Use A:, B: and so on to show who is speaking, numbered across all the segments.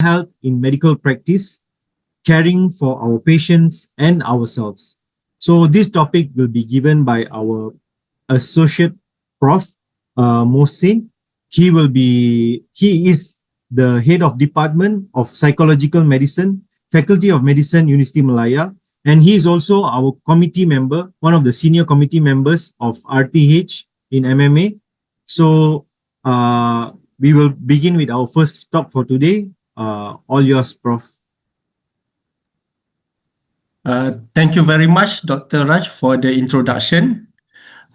A: health in medical practice, caring for our patients and ourselves. So this topic will be given by our associate prof Mohsin. He is the head of department of psychological medicine, faculty of medicine, University Malaya, and he is also our committee member, one of the senior committee members of RTH in MMA. So we will begin with our first talk for today. All yours, Prof.
B: Thank you very much, Dr. Raj, for the introduction.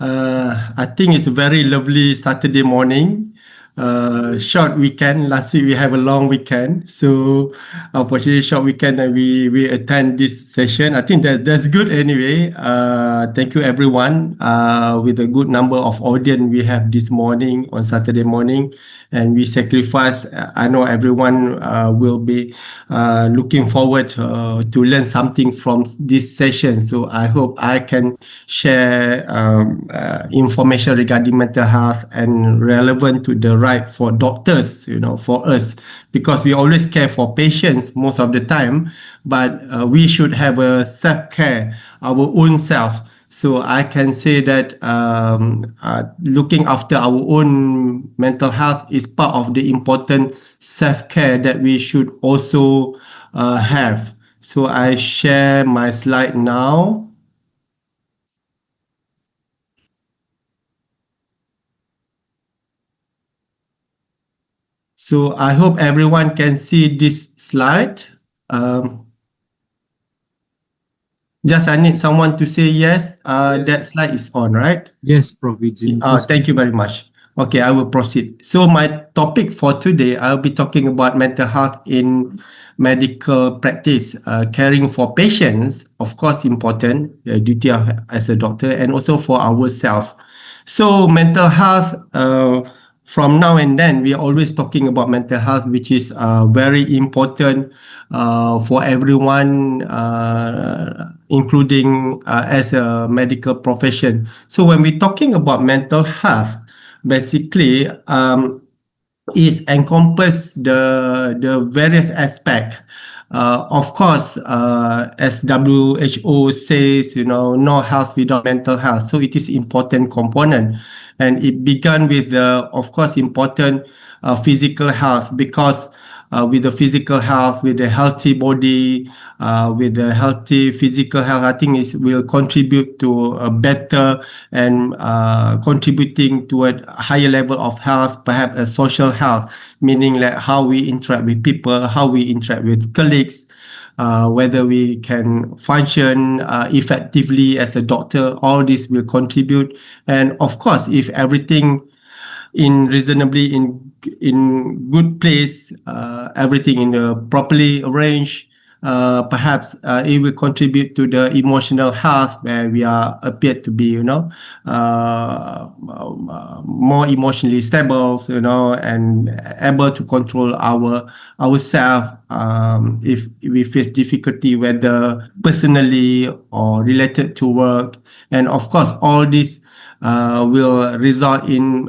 B: I think it's a very lovely Saturday morning. Short weekend. Last week we have a long weekend, so unfortunately short weekend and we attend this session. I think that's good anyway. Thank you everyone. With a good number of audience we have this morning on Saturday morning, and we sacrifice. I know everyone will be looking forward to learn something from this session. So I hope I can share information regarding mental health and relevant to the right for doctors, for us, because we always care for patients most of the time, but we should have a self-care, our own self. So I can say that looking after our own mental health is part of the important self-care that we should also have. So I share my slide now. So I hope everyone can see this slide. Just I need someone to say yes. That slide is on, right?
A: Yes, Prof.
B: Thank you very much. Okay, I will proceed. So my topic for today, I'll be talking about mental health in medical practice. Caring for patients, of course, important duty as a doctor, and also for ourselves. So mental health, from now and then, we are always talking about mental health, which is very important for everyone, including as a medical profession. So when we're talking about mental health, basically is encompass the various aspect. Of course, as WHO says, no health without mental health. So it is important component, and it began with the, of course, important physical health, because with the physical health, with the healthy body, with the healthy physical health, I think it will contribute to a better and contributing to a higher level of health, perhaps a social health, meaning like how we interact with people, how we interact with colleagues, whether we can function effectively as a doctor. All this will contribute. And of course, if everything in reasonably in good place, everything in a properly arranged, perhaps it will contribute to the emotional health, where we are appeared to be more emotionally stable, and able to control ourselves if we face difficulty, whether personally or related to work. And of course, all this will result in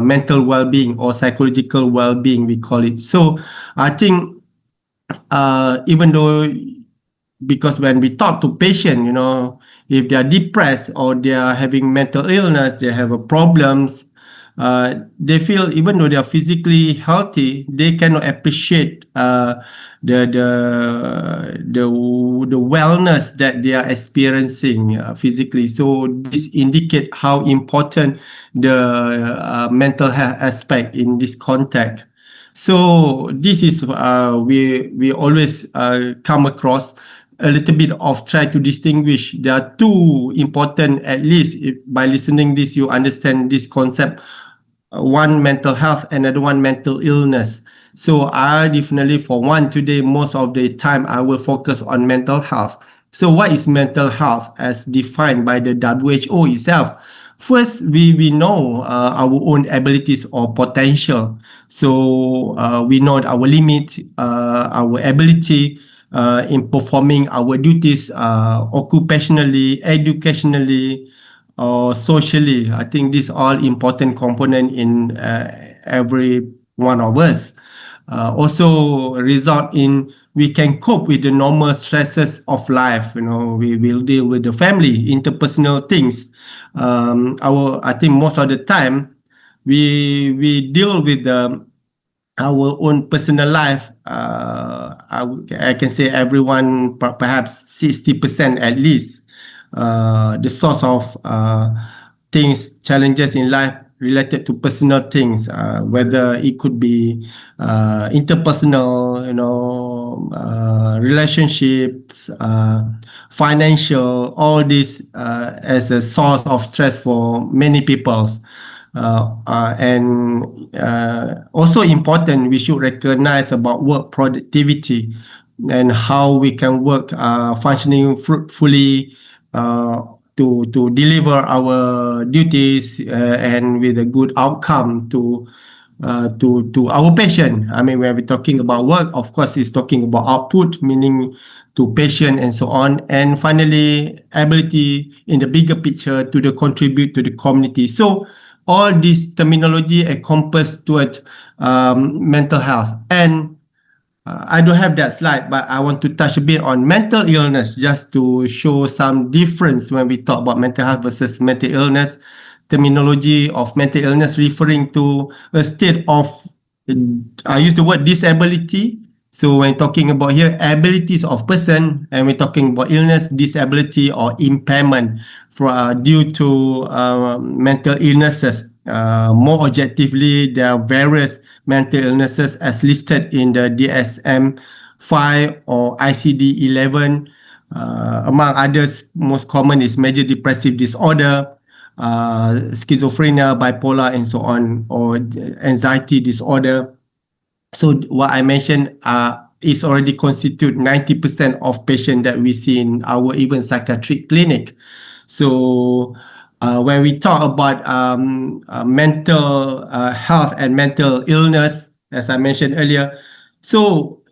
B: mental well-being or psychological well-being, we call it. So I think even though, because when we talk to patient, if they are depressed or they are having mental illness, they have problems, they feel, even though they are physically healthy, they cannot appreciate the wellness that they are experiencing physically. So this indicate how important the mental health aspect in this context. So this is we always come across a little bit of try to distinguish. There are two important, at least if by listening this you understand this concept. One mental health, another one mental illness. So I definitely, for one, today most of the time I will focus on mental health. So what is mental health as defined by the WHO itself? First, we know our own abilities or potential. So we know our limit, our ability in performing our duties occupationally, educationally, or socially. I think these all important component in every one of us. also result in we can cope with the normal stresses of life. We will deal with the family, interpersonal things. I think most of the time we deal with our own personal life. I can say everyone, perhaps 60% at least, the source of things, challenges in life related to personal things, whether it could be interpersonal, relationships, financial, all this as a source of stress for many people. And also important, we should recognize about work productivity and how we can work functioning fruitfully uh, to deliver our duties and with a good outcome to our patient. I mean, when we're talking about work, of course, it's talking about output, meaning to patient and so on. And finally, ability in the bigger picture to the contribute to the community. So all this terminology encompass toward mental health. And I don't have that slide, but I want to touch a bit on mental illness just to show some difference when we talk about mental health versus mental illness. Terminology of mental illness referring to a state of, I use the word disability. So when talking about here, abilities of person, and we're talking about illness, disability, or impairment due to mental illnesses. More objectively, there are various mental illnesses as listed in the DSM-5 or ICD-11. Among others, most common is major depressive disorder, schizophrenia, bipolar, and so on, or anxiety disorder. So what I mentioned is already constitute 90% of patients that we see in our even psychiatric clinic. So when we talk about mental health and mental illness, as I mentioned earlier, so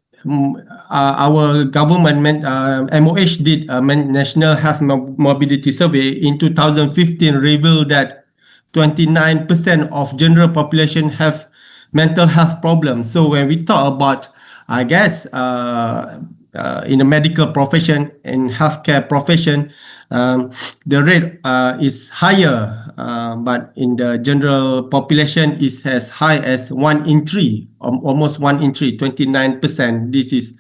B: our government, MOH, did a National Health Morbidity Survey in 2015, revealed that 29% of general population have mental health problems. So when we talk about, I guess, in the medical profession, in healthcare profession, the rate is higher, but in the general population is as high as 1 in 3, almost 1 in 3, 29%. This is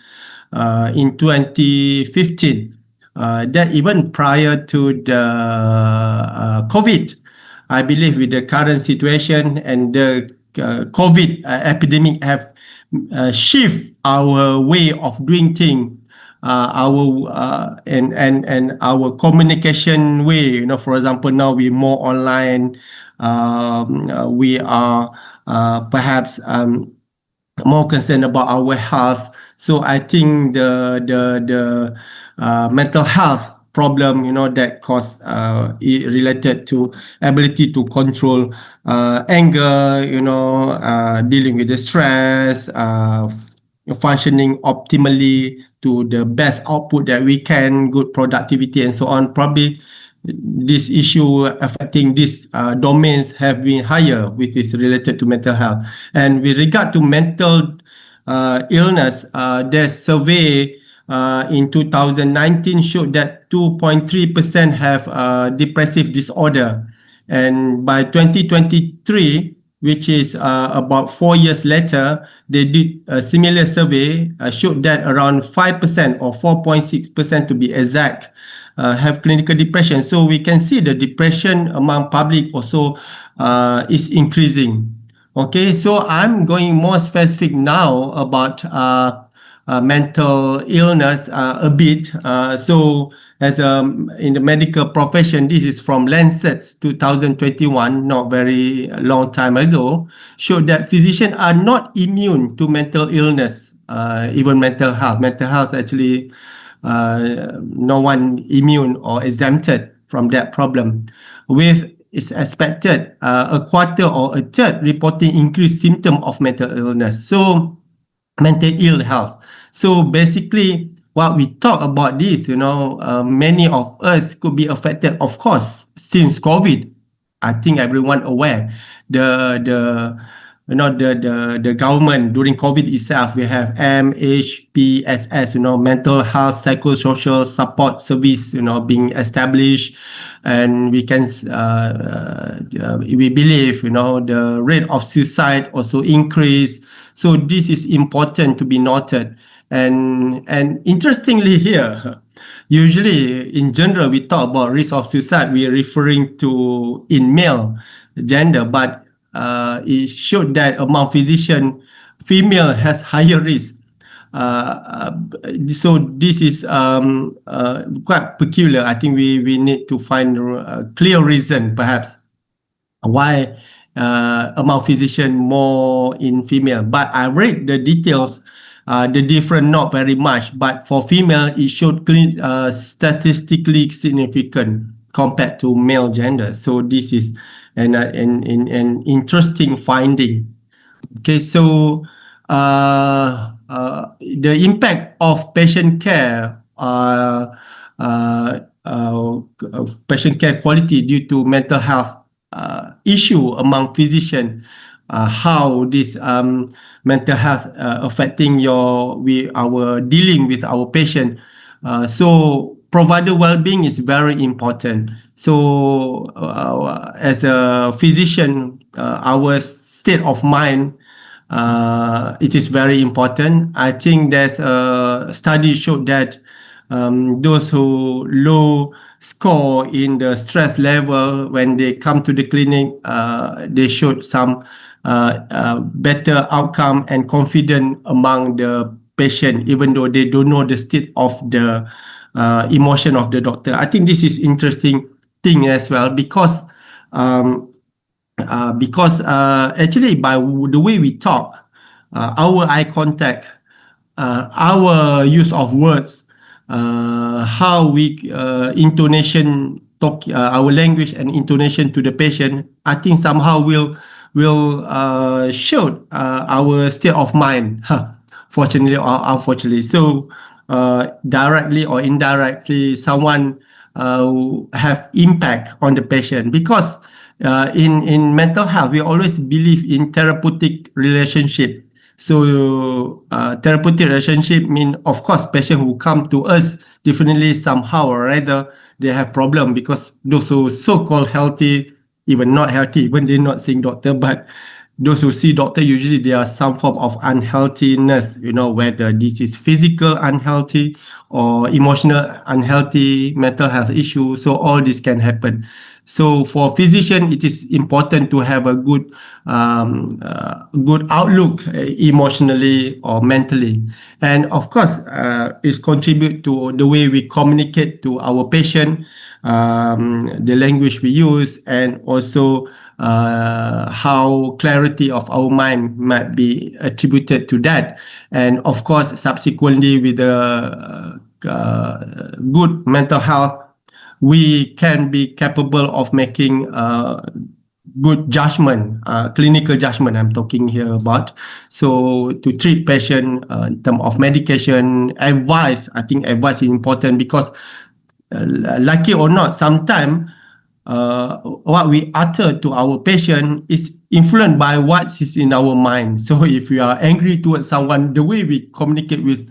B: in 2015. That even prior to the COVID. I believe with the current situation and the COVID epidemic have shift our way of doing things, our and our communication way. For example, now we more online. We are perhaps more concerned about our health. So I think the mental health problem, that cause related to ability to control anger, dealing with the stress, functioning optimally to the best output that we can, good productivity and so on. Probably this issue affecting these domains have been higher, which is related to mental health. And with regard to mental illness, there's survey in 2019 showed that 2.3% have depressive disorder. And by 2023, which is about 4 years later, they did a similar survey, showed that around 5% or 4.6% to be exact, have clinical depression. So we can see the depression among public also is increasing. Okay, so I'm going more specific now about mental illness a bit. So as in the medical profession, this is from Lancet 2021, not very long time ago, showed that physicians are not immune to mental illness, even mental health. Mental health actually, no one immune or exempted from that problem. With it's expected a quarter or a third reporting increased symptom of mental illness. So mental ill health. So basically, what we talk about this, many of us could be affected, of course, since COVID. I think everyone aware the the government during COVID itself. We have MHPSS, mental health psychosocial support service, being established, and we believe, the rate of suicide also increase. So this is important to be noted. And interestingly here, usually in general we talk about risk of suicide, we are referring to in male gender, but it showed that among physician, female has higher risk. So this is quite peculiar. I think we need to find a clear reason, perhaps, why among physician more in female. But I read the details, the different not very much, but for female it showed statistically significant compared to male gender. So this is an interesting finding. Okay, so the impact of patient care, patient care quality due to mental health issue among physicians, how this mental health affecting our dealing with our patient. So provider well-being is very important. So as a physician, our state of mind, it is very important. I think there's a study showed that those who low score in the stress level when they come to the clinic, they showed some better outcome and confidence among the patient, even though they don't know the state of the emotion of the doctor. I think this is interesting thing as well, because actually by the way we talk, our eye contact, our use of words, how we intonation talk, our language and intonation to the patient, I think somehow will show our state of mind, fortunately or unfortunately. So directly or indirectly, someone have impact on the patient, because in mental health we always believe in therapeutic relationship. So therapeutic relationship mean, of course, patient who come to us definitely somehow or rather they have problem, because those who so-called healthy, even not healthy, even they're not seeing doctor, but those who see doctor, usually there are some form of unhealthiness, whether this is physical unhealthy or emotional unhealthy, mental health issue. So all this can happen. So for physician, it is important to have a good outlook emotionally or mentally, and of course, it contribute to the way we communicate to our patient, the language we use, and also how clarity of our mind might be attributed to that. And of course, subsequently, with the good mental health, we can be capable of making good judgment, clinical judgment I'm talking here about. So to treat patient in terms of medication, advice, I think advice is important, because like it or not, sometimes what we utter to our patient is influenced by what is in our mind. So if we are angry towards someone, the way we communicate with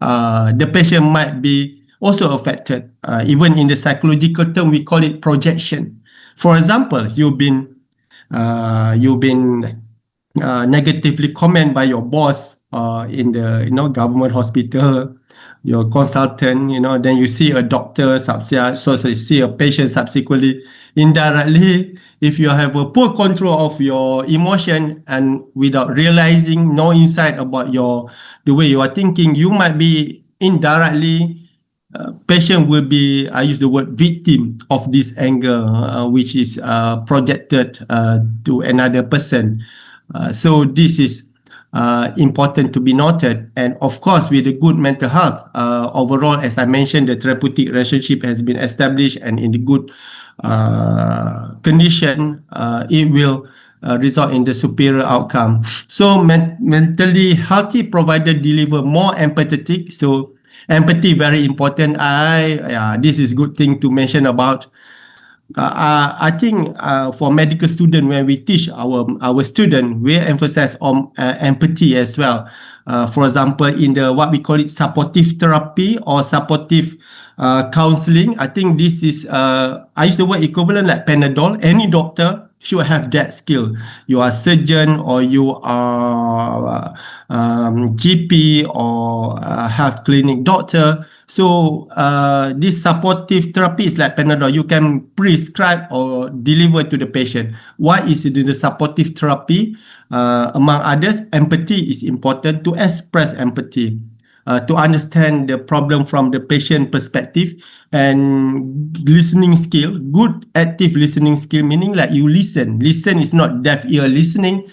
B: the patient might be also affected. Even in the psychological term, we call it projection. For example, you've been negatively comment by your boss in the government hospital, your consultant, then you see a doctor, see a patient subsequently. Indirectly, if you have a poor control of your emotion and without realizing, no insight about the way you are thinking, you might be indirectly, patient will be, I use the word victim of this anger, which is projected to another person. So this is important to be noted. And of course, with the good mental health, overall, as I mentioned, the therapeutic relationship has been established, and in the good condition, it will result in the superior outcome. So mentally healthy provider deliver more empathetic. So empathy very important. This is good thing to mention about. I think for medical student, when we teach our student, we emphasize on empathy as well. For example, in the what we call it supportive therapy or supportive counseling, I think this is I use the word equivalent like Panadol. Any doctor should have that skill. You are surgeon or you are GP or health clinic doctor. So this supportive therapy is like Panadol. You can prescribe or deliver to the patient. What is the supportive therapy? Among others, empathy is important to express empathy. To understand the problem from the patient perspective and listening skill, good active listening skill, meaning like you listen is not deaf ear listening,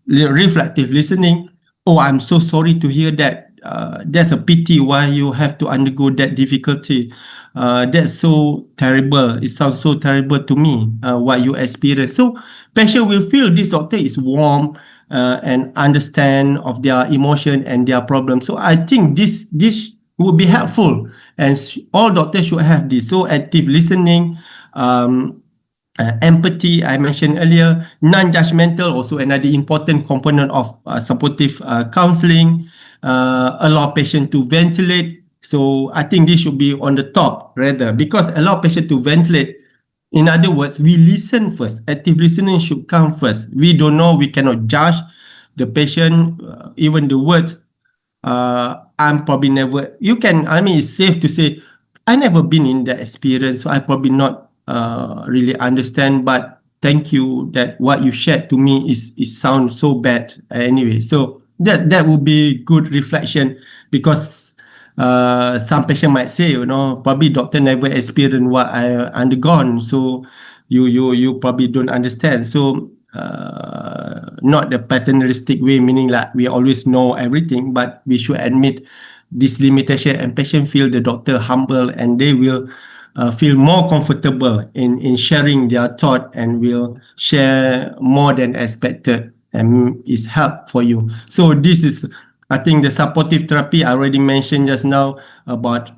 B: reflective listening. Oh, I'm so sorry to hear that. That's a pity why you have to undergo that difficulty. That's so terrible. It sounds so terrible to me, what you experience. So patient will feel this doctor is warm and understand of their emotion and their problem. So I think this would be helpful, and all doctors should have this. So active listening, empathy, I mentioned earlier, non-judgmental, also another important component of supportive counseling, allow patient to ventilate. So I think this should be on the top rather, because allow patient to ventilate. In other words, we listen first. Active listening should come first. We don't know, we cannot judge the patient, even the words. I'm probably never, you can, I mean, it's safe to say, I never been in that experience, so I probably not really understand, but thank you that what you shared to me is sounds so bad anyway. So that would be good reflection, because some patient might say, you know, probably doctor never experienced what I undergone, so you probably don't understand. So not the paternalistic way, meaning like we always know everything, but we should admit this limitation, and patient feel the doctor humble, and they will feel more comfortable in sharing their thought, and will share more than expected, and is help for you. So this is, I think, the supportive therapy I already mentioned just now about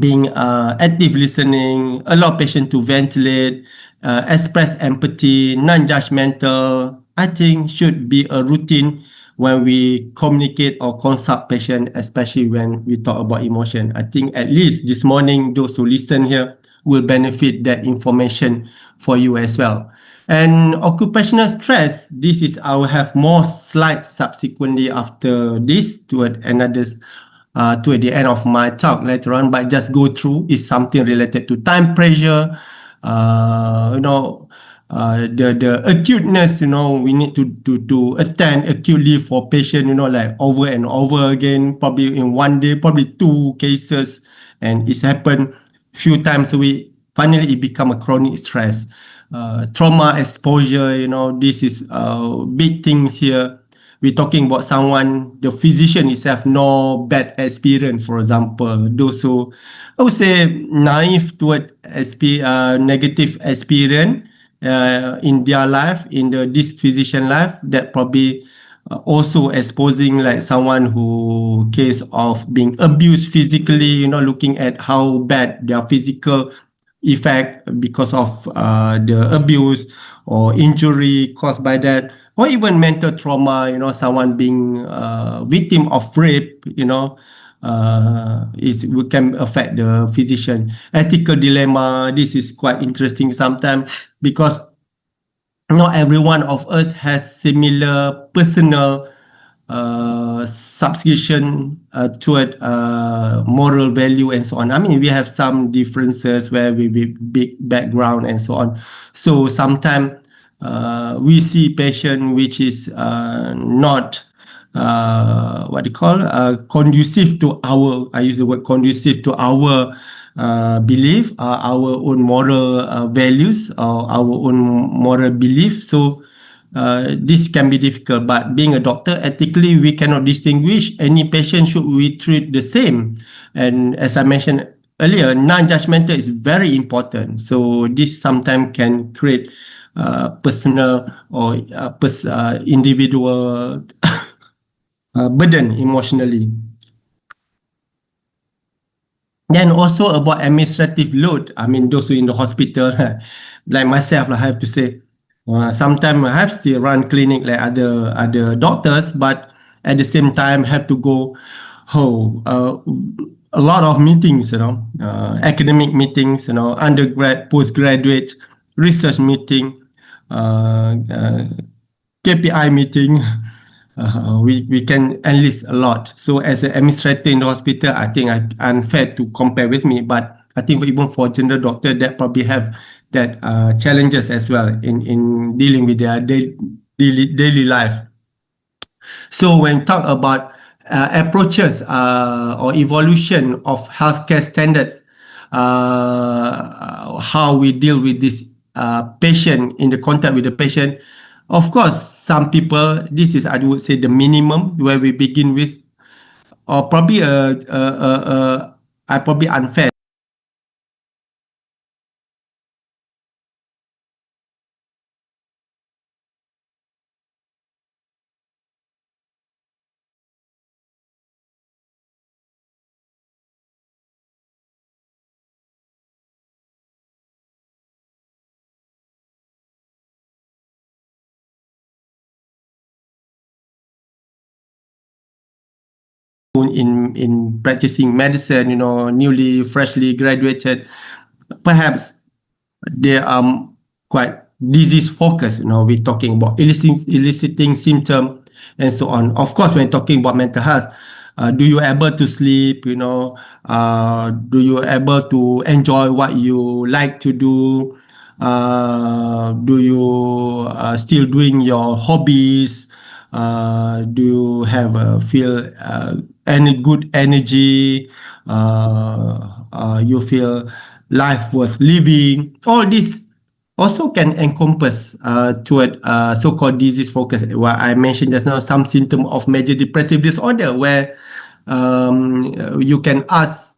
B: being active listening, allow patient to ventilate, express empathy, non-judgmental, I think should be a routine when we communicate or consult patient, especially when we talk about emotion. I think at least this morning, those who listen here will benefit that information for you as well. And occupational stress, this is, I will have more slides subsequently after this toward the end of my talk later on, but just go through is something related to time pressure, you know, the acuteness, you know, we need to attend acutely for patient, you know, like over and over again, probably in one day, probably two cases, and it's happened few times a week. Finally, it become a chronic stress. Trauma exposure, you know, this is big things here. We're talking about someone, the physician itself, no bad experience, for example. Those who, I would say, naive toward negative experience in their life, in this physician life, that probably also exposing like someone who case of being abused physically, you know, looking at how bad their physical effect because of the abuse or injury caused by that, or even mental trauma, you know, someone being victim of rape, you know, is we can affect the physician. Ethical dilemma, this is quite interesting sometimes, because not every one of us has similar personal subscription toward moral value and so on. I mean, we have some differences where we big background and so on. So sometimes we see patient which is not what they call conducive to our, I use the word conducive to our belief, our own moral values, or our own moral belief. So this can be difficult, but being a doctor, ethically, we cannot distinguish any patient should we treat the same. And as I mentioned earlier, non-judgmental is very important. So this sometimes can create personal or individual burden emotionally. Then also about administrative load. I mean, those who in the hospital, like myself, I have to say, sometimes I have to run clinic like other doctors, but at the same time have to go, a lot of meetings, academic meetings, undergrad, postgraduate, research meeting, KPI meeting. We can enlist a lot. So as an administrator in the hospital, I think unfair to compare with me, but I think even for general doctor, that probably have that challenges as well in dealing with their daily life. So when talk about approaches or evolution of healthcare standards, how we deal with this patient in the contact with the patient, of course, some people, this is I would say the minimum where we begin with, or probably I probably unfair. In practicing medicine, newly freshly graduated, perhaps they are quite disease focused. We're talking about eliciting symptom and so on. Of course, when talking about mental health, do you able to sleep? Do you able to enjoy what you like to do? Do you still doing your hobbies? Do you have feel any good energy? You feel life worth living? All this also can encompass toward so-called disease focus. What I mentioned just now, some symptom of major depressive disorder, where you can ask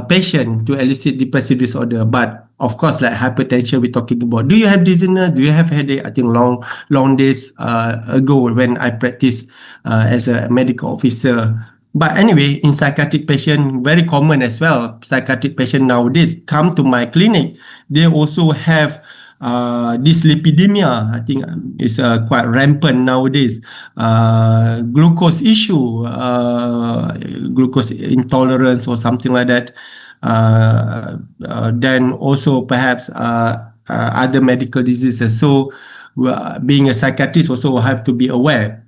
B: patient to elicit depressive disorder. But of course, like hypertension, we're talking about. Do you have dizziness? Do you have headache? I think long days ago when I practiced as a medical officer. But anyway, in psychiatric patient, very common as well. Psychiatric patient nowadays come to my clinic. They also have dyslipidemia. I think is quite rampant nowadays. Glucose issue, glucose intolerance or something like that. Then also perhaps other medical diseases. So being a psychiatrist also have to be aware.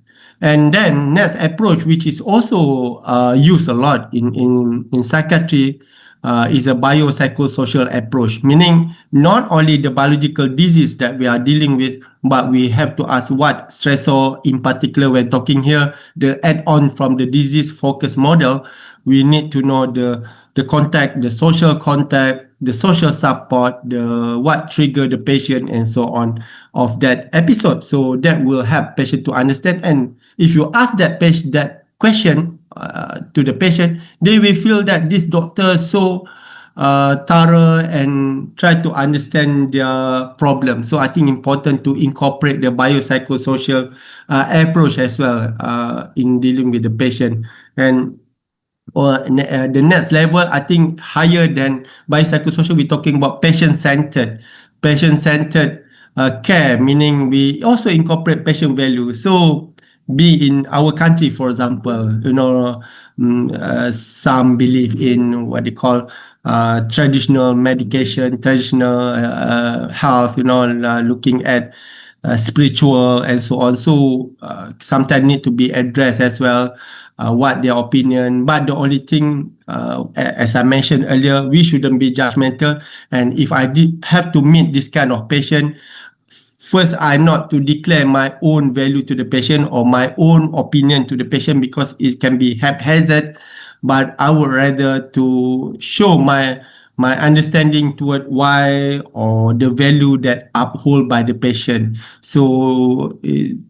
B: And then next approach, which is also used a lot in psychiatry, is a biopsychosocial approach, meaning not only the biological disease that we are dealing with, but we have to ask what stressor in particular when talking here, the add-on from the disease focus model, we need to know the contact, the social contact, the social support, the what trigger the patient and so on of that episode. So that will help patient to understand. And if you ask that patient that question to the patient, they will feel that this doctor so thorough and try to understand their problem. So I think important to incorporate the biopsychosocial approach as well in dealing with the patient. And or the next level, I think higher than biopsychosocial, we're talking about patient-centered care, meaning we also incorporate patient value. So be in our country, for example, some believe in what they call traditional medication, traditional health, looking at spiritual and so on. So sometimes need to be addressed as well, what their opinion. But the only thing, as I mentioned earlier, we shouldn't be judgmental. And if I did have to meet this kind of patient, first I'm not to declare my own value to the patient or my own opinion to the patient, because it can be haphazard. But I would rather to show my understanding toward why or the value that uphold by the patient. So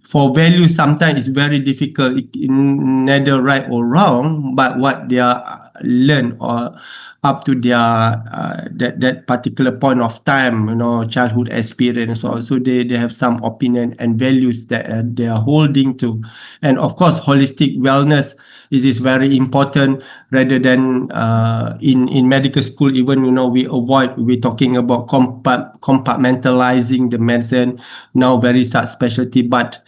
B: for value, sometimes it's very difficult, neither right or wrong, but what they are learned or up to their that particular point of time, childhood experience, or so they have some opinion and values that they are holding to. And of course, holistic wellness is very important, rather than in medical school, even we're talking about compartmentalizing the medicine, now very such specialty, but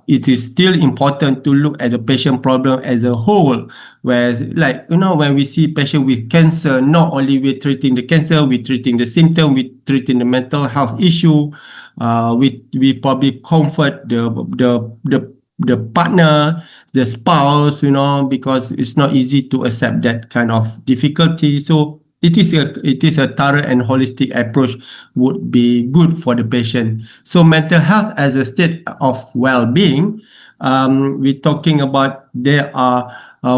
B: it is still important to look at the patient problem as a whole, where, like, when we see patient with cancer, not only we're treating the cancer, we're treating the symptom, we're treating the mental health issue. We probably comfort the partner, the spouse, because it's not easy to accept that kind of difficulty. So it is a thorough and holistic approach would be good for the patient. So mental health as a state of well-being, we're talking about, there are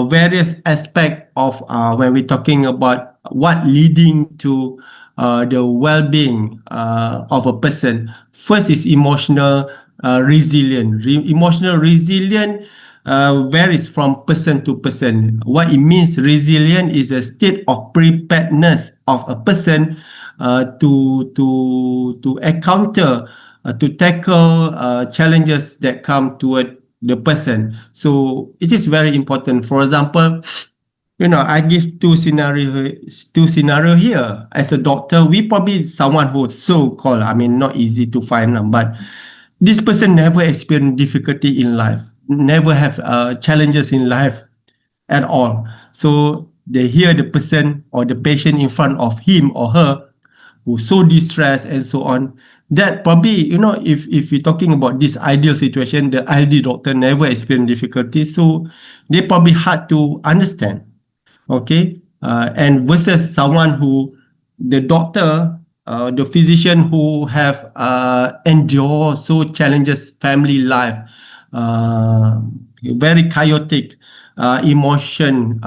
B: various aspects of, when we're talking about what leading to the well-being of a person. First is emotional resilient. Emotional resilient varies from person to person. What it means, resilient is a state of preparedness of a person to encounter, to tackle challenges that come toward the person. So it is very important. For example, I give two scenario here. As a doctor, we probably someone who's so called, I mean, not easy to find, but this person never experienced difficulty in life, never have challenges in life at all. So they hear the person or the patient in front of him or her who's so distressed and so on. That probably, if you're talking about this ideal situation, the ideal doctor never experienced difficulty, so they probably hard to understand. Okay, and versus someone who, the doctor, the physician who have endure so challenges family life, very chaotic emotion,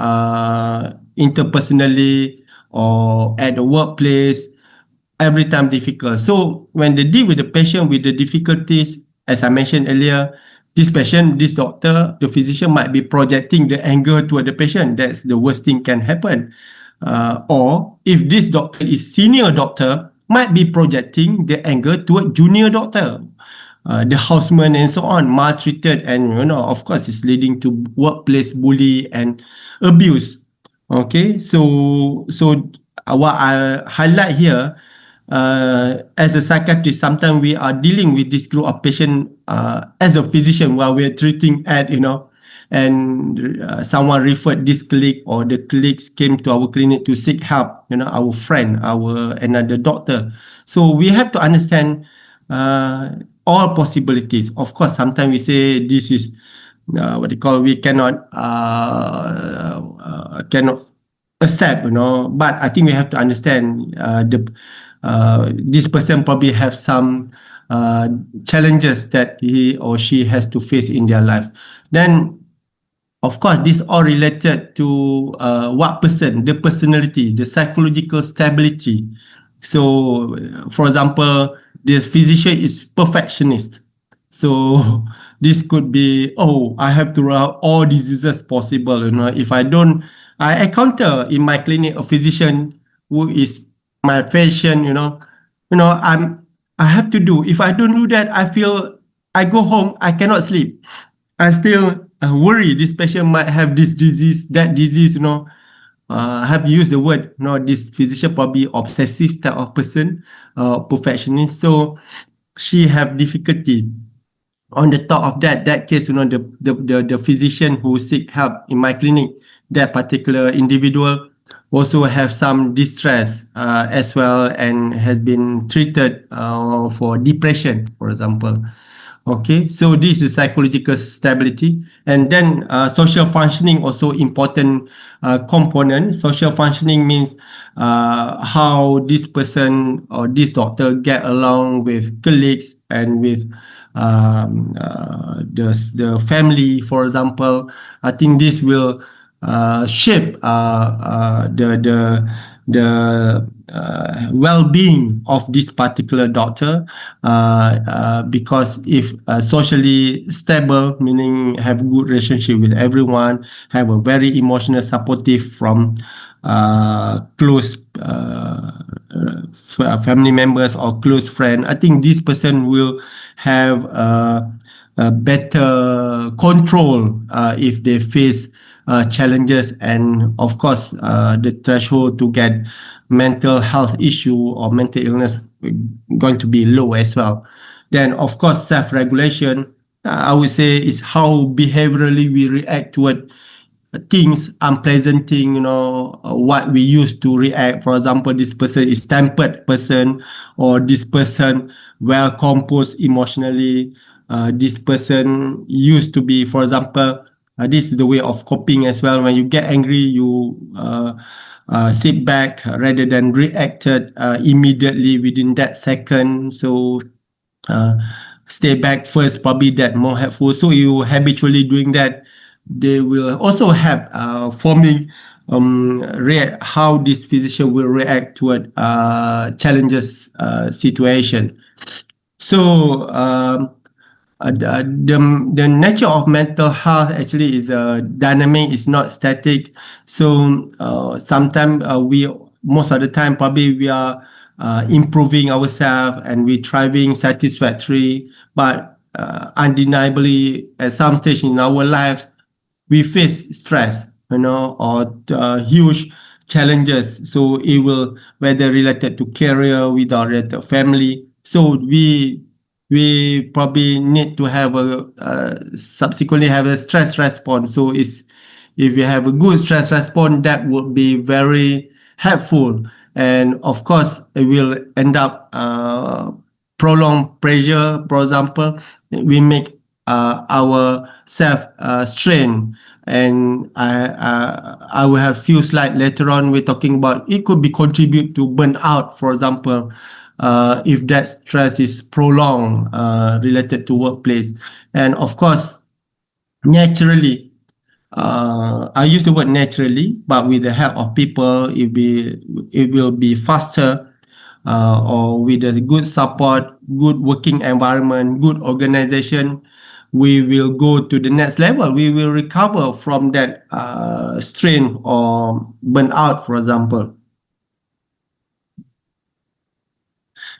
B: interpersonally or at the workplace, every time difficult. So when they deal with the patient with the difficulties, as I mentioned earlier, this patient, this doctor, the physician might be projecting the anger toward the patient. That's the worst thing can happen. Or if this doctor is senior doctor, might be projecting the anger toward junior doctor, the houseman and so on, maltreated, and of course, it's leading to workplace bully and abuse. Okay, so what I highlight here, as a psychiatrist, sometimes we are dealing with this group of patient as a physician while we're treating at, and someone referred this colleague, or the colleagues came to our clinic to seek help, our friend, our another doctor. So we have to understand all possibilities. Of course, sometimes we say this is what they call, we cannot accept, but I think we have to understand this person probably have some challenges that he or she has to face in their life. Then, of course, this all related to what person, the personality, the psychological stability. So, for example, the physician is perfectionist. So this could be, oh, I have to rule out all diseases possible. If I don't, I encounter in my clinic a physician who is my patient. I have to do. If I don't do that, I feel, I go home, I cannot sleep. I still worry this patient might have this disease, that disease. I have used the word. This physician probably obsessive type of person, perfectionist. So she have difficulty. On the top of that case, the physician who seek help in my clinic, that particular individual also have some distress as well, and has been treated for depression, for example. Okay, so this is psychological stability. And then social functioning, also important component. Social functioning means how this person or this doctor get along with colleagues and with the family, for example. I think this will shape well-being of this particular doctor, because if socially stable, meaning have good relationship with everyone, have a very emotional supportive from close family members or close friend, I think this person will have a better control if they face challenges, and of course the threshold to get mental health issue or mental illness going to be low as well. Then of course self-regulation, I would say, is how behaviorally we react toward things, unpleasant thing, what we used to react. For example, this person is tempered person, or this person well composed emotionally. This person used to be, for example, this is the way of coping as well. When you get angry, you sit back rather than reacted immediately within that second. So uh, stay back first, probably that more helpful. So you habitually doing that, they will also help forming react how this physician will react toward challenges situation. So the nature of mental health actually is dynamic, is not static. So sometimes we most of the time probably we are improving ourselves and we thriving satisfactory, but undeniably at some stage in our lives we face stress, or huge challenges. So it will, whether related to career, with our related family. So we probably need to have a subsequently have a stress response. So it's, if you have a good stress response, that would be very helpful. And of course, it will end up prolonged pressure. For example, we make our self strain. And I will have few slides later on. We're talking about it could be contribute to burnout, for example, if that stress is prolonged related to workplace. And of course, naturally, I use the word naturally, but with the help of people, it will be faster, or with a good support, good working environment, good organization, we will go to the next level. We will recover from that strain or burnout, for example.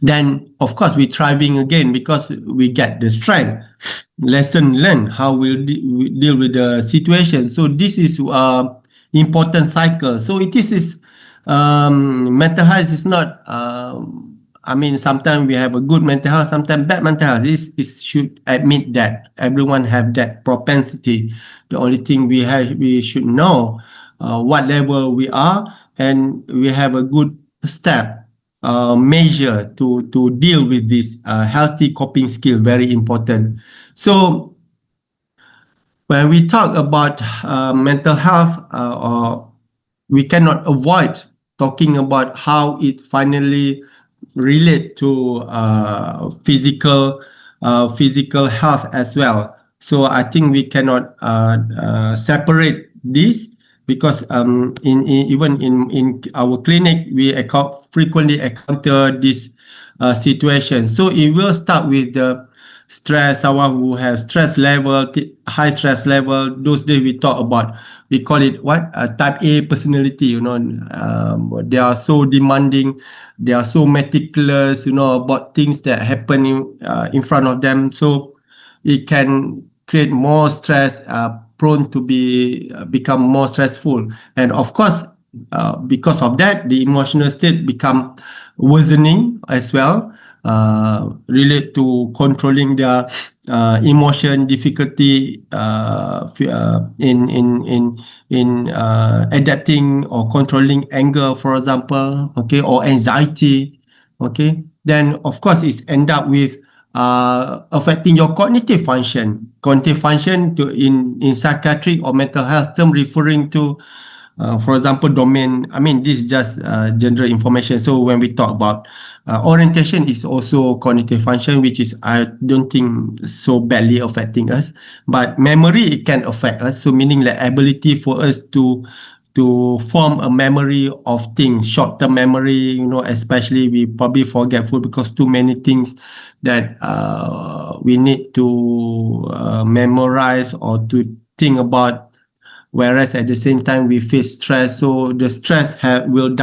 B: Then of course we're thriving again because we get the strength, lesson learned, how we deal with the situation. So this is important cycle. So is mental health is not I mean, sometimes we have a good mental health, sometimes bad mental health. This should admit that everyone have that propensity. The only thing we should know what level we are, and we have a good step measure to deal with this healthy coping skill, very important. So when we talk about mental health, or we cannot avoid talking about how it finally relate to physical health as well. So I think we cannot separate this, because even in our clinic we frequently encounter this situation. So it will start with the stress. Someone who has stress level, high stress level, those days we talk about, we call it what, type A personality. They are so demanding, they are so meticulous, about things that happen in front of them. So it can create more stress, prone to become more stressful. And of course, because of that, the emotional state become worsening as well, relate to controlling their emotion, difficulty in adapting or controlling anger, for example, okay, or anxiety, okay. Then of course it's end up with affecting your cognitive function. Cognitive function to in psychiatric or mental health term referring to, for example, domain. I mean, this is just general information. So when we talk about orientation, is also cognitive function, which is, I don't think, so badly affecting us. But memory, it can affect us. So meaning the ability for us to form a memory of things, short-term memory, especially we probably forgetful because too many things that we need to memorize or to think about. Whereas at the same time we face stress, so the stress will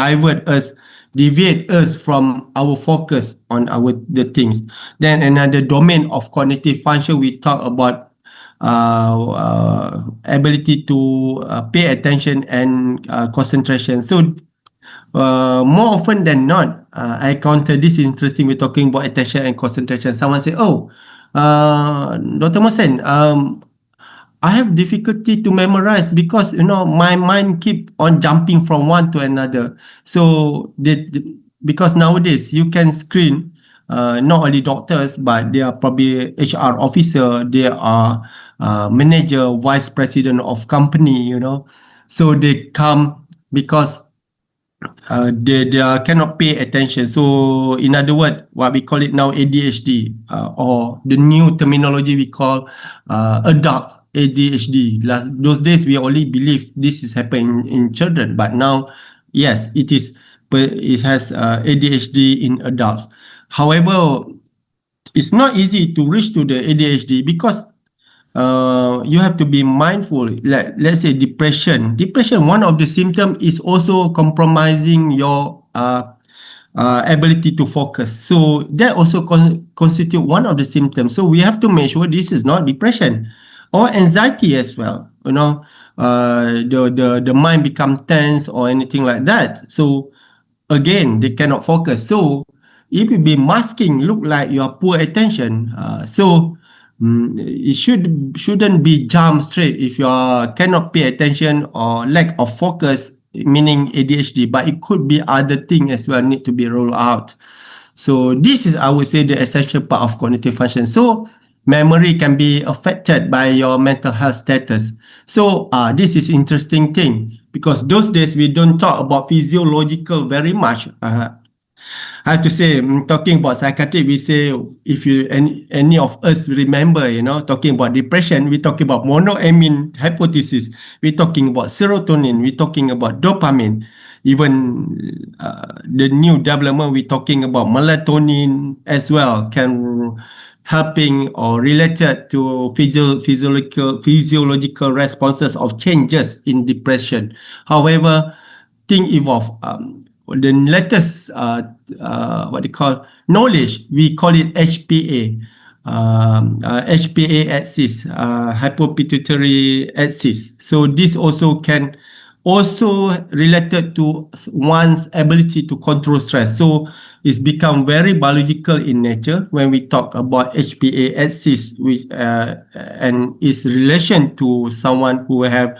B: deviate us from our focus on the things. Then another domain of cognitive function, we talk about ability to pay attention and concentration. So more often than not, I counter this is interesting. We're talking about attention and concentration. Someone say, "Oh, Dr. Mohsen, I have difficulty to memorize because my mind keep on jumping from one to another." So because nowadays you can screen not only doctors but they are probably HR officer, they are manager, vice president of company, so they come because they cannot pay attention. So in other words, what we call it now ADHD, or the new terminology we call adult ADHD. Those days we only believe this is happening in children, but now yes, it is. But it has ADHD in adults. However, it's not easy to reach to the ADHD because you have to be mindful. Like let's say depression. Depression, one of the symptoms is also compromising your ability to focus. So that also constitute one of the symptoms. So we have to make sure this is not depression or anxiety as well. The mind become tense or anything like that. So again, they cannot focus. So if you be masking, look like you are poor attention. It shouldn't be jump straight if you cannot pay attention or lack of focus, meaning ADHD. But it could be other thing as well need to be rolled out. So this is, I would say, the essential part of cognitive function. So memory can be affected by your mental health status. So this is interesting thing because those days we don't talk about physiological very much. I have to say, talking about psychiatric, we say if you any of us remember, talking about depression, we talking about monoamine hypothesis. We're talking about serotonin. We're talking about dopamine. Even the new development, we're talking about melatonin as well, can helping or related to physiological responses of changes in depression. However, thing evolve. The latest what they call knowledge, we call it HPA, HPA axis, hypopituitary axis. So this also can also related to one's ability to control stress. So it's become very biological in nature when we talk about HPA axis, which and its relation to someone who have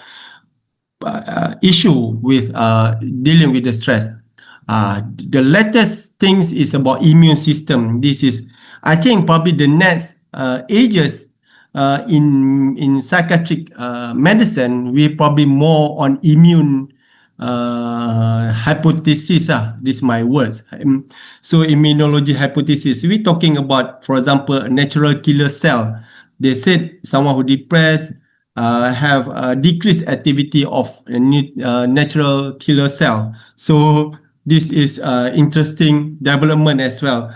B: issue with dealing with the stress. The latest things is about immune system. This is, I think, probably the next ages in psychiatric medicine. We probably more on immune hypothesis. This is my words. So immunology hypothesis. We're talking about, for example, a natural killer cell. They said someone who depressed have a decreased activity of a natural killer cell. So this is interesting development as well,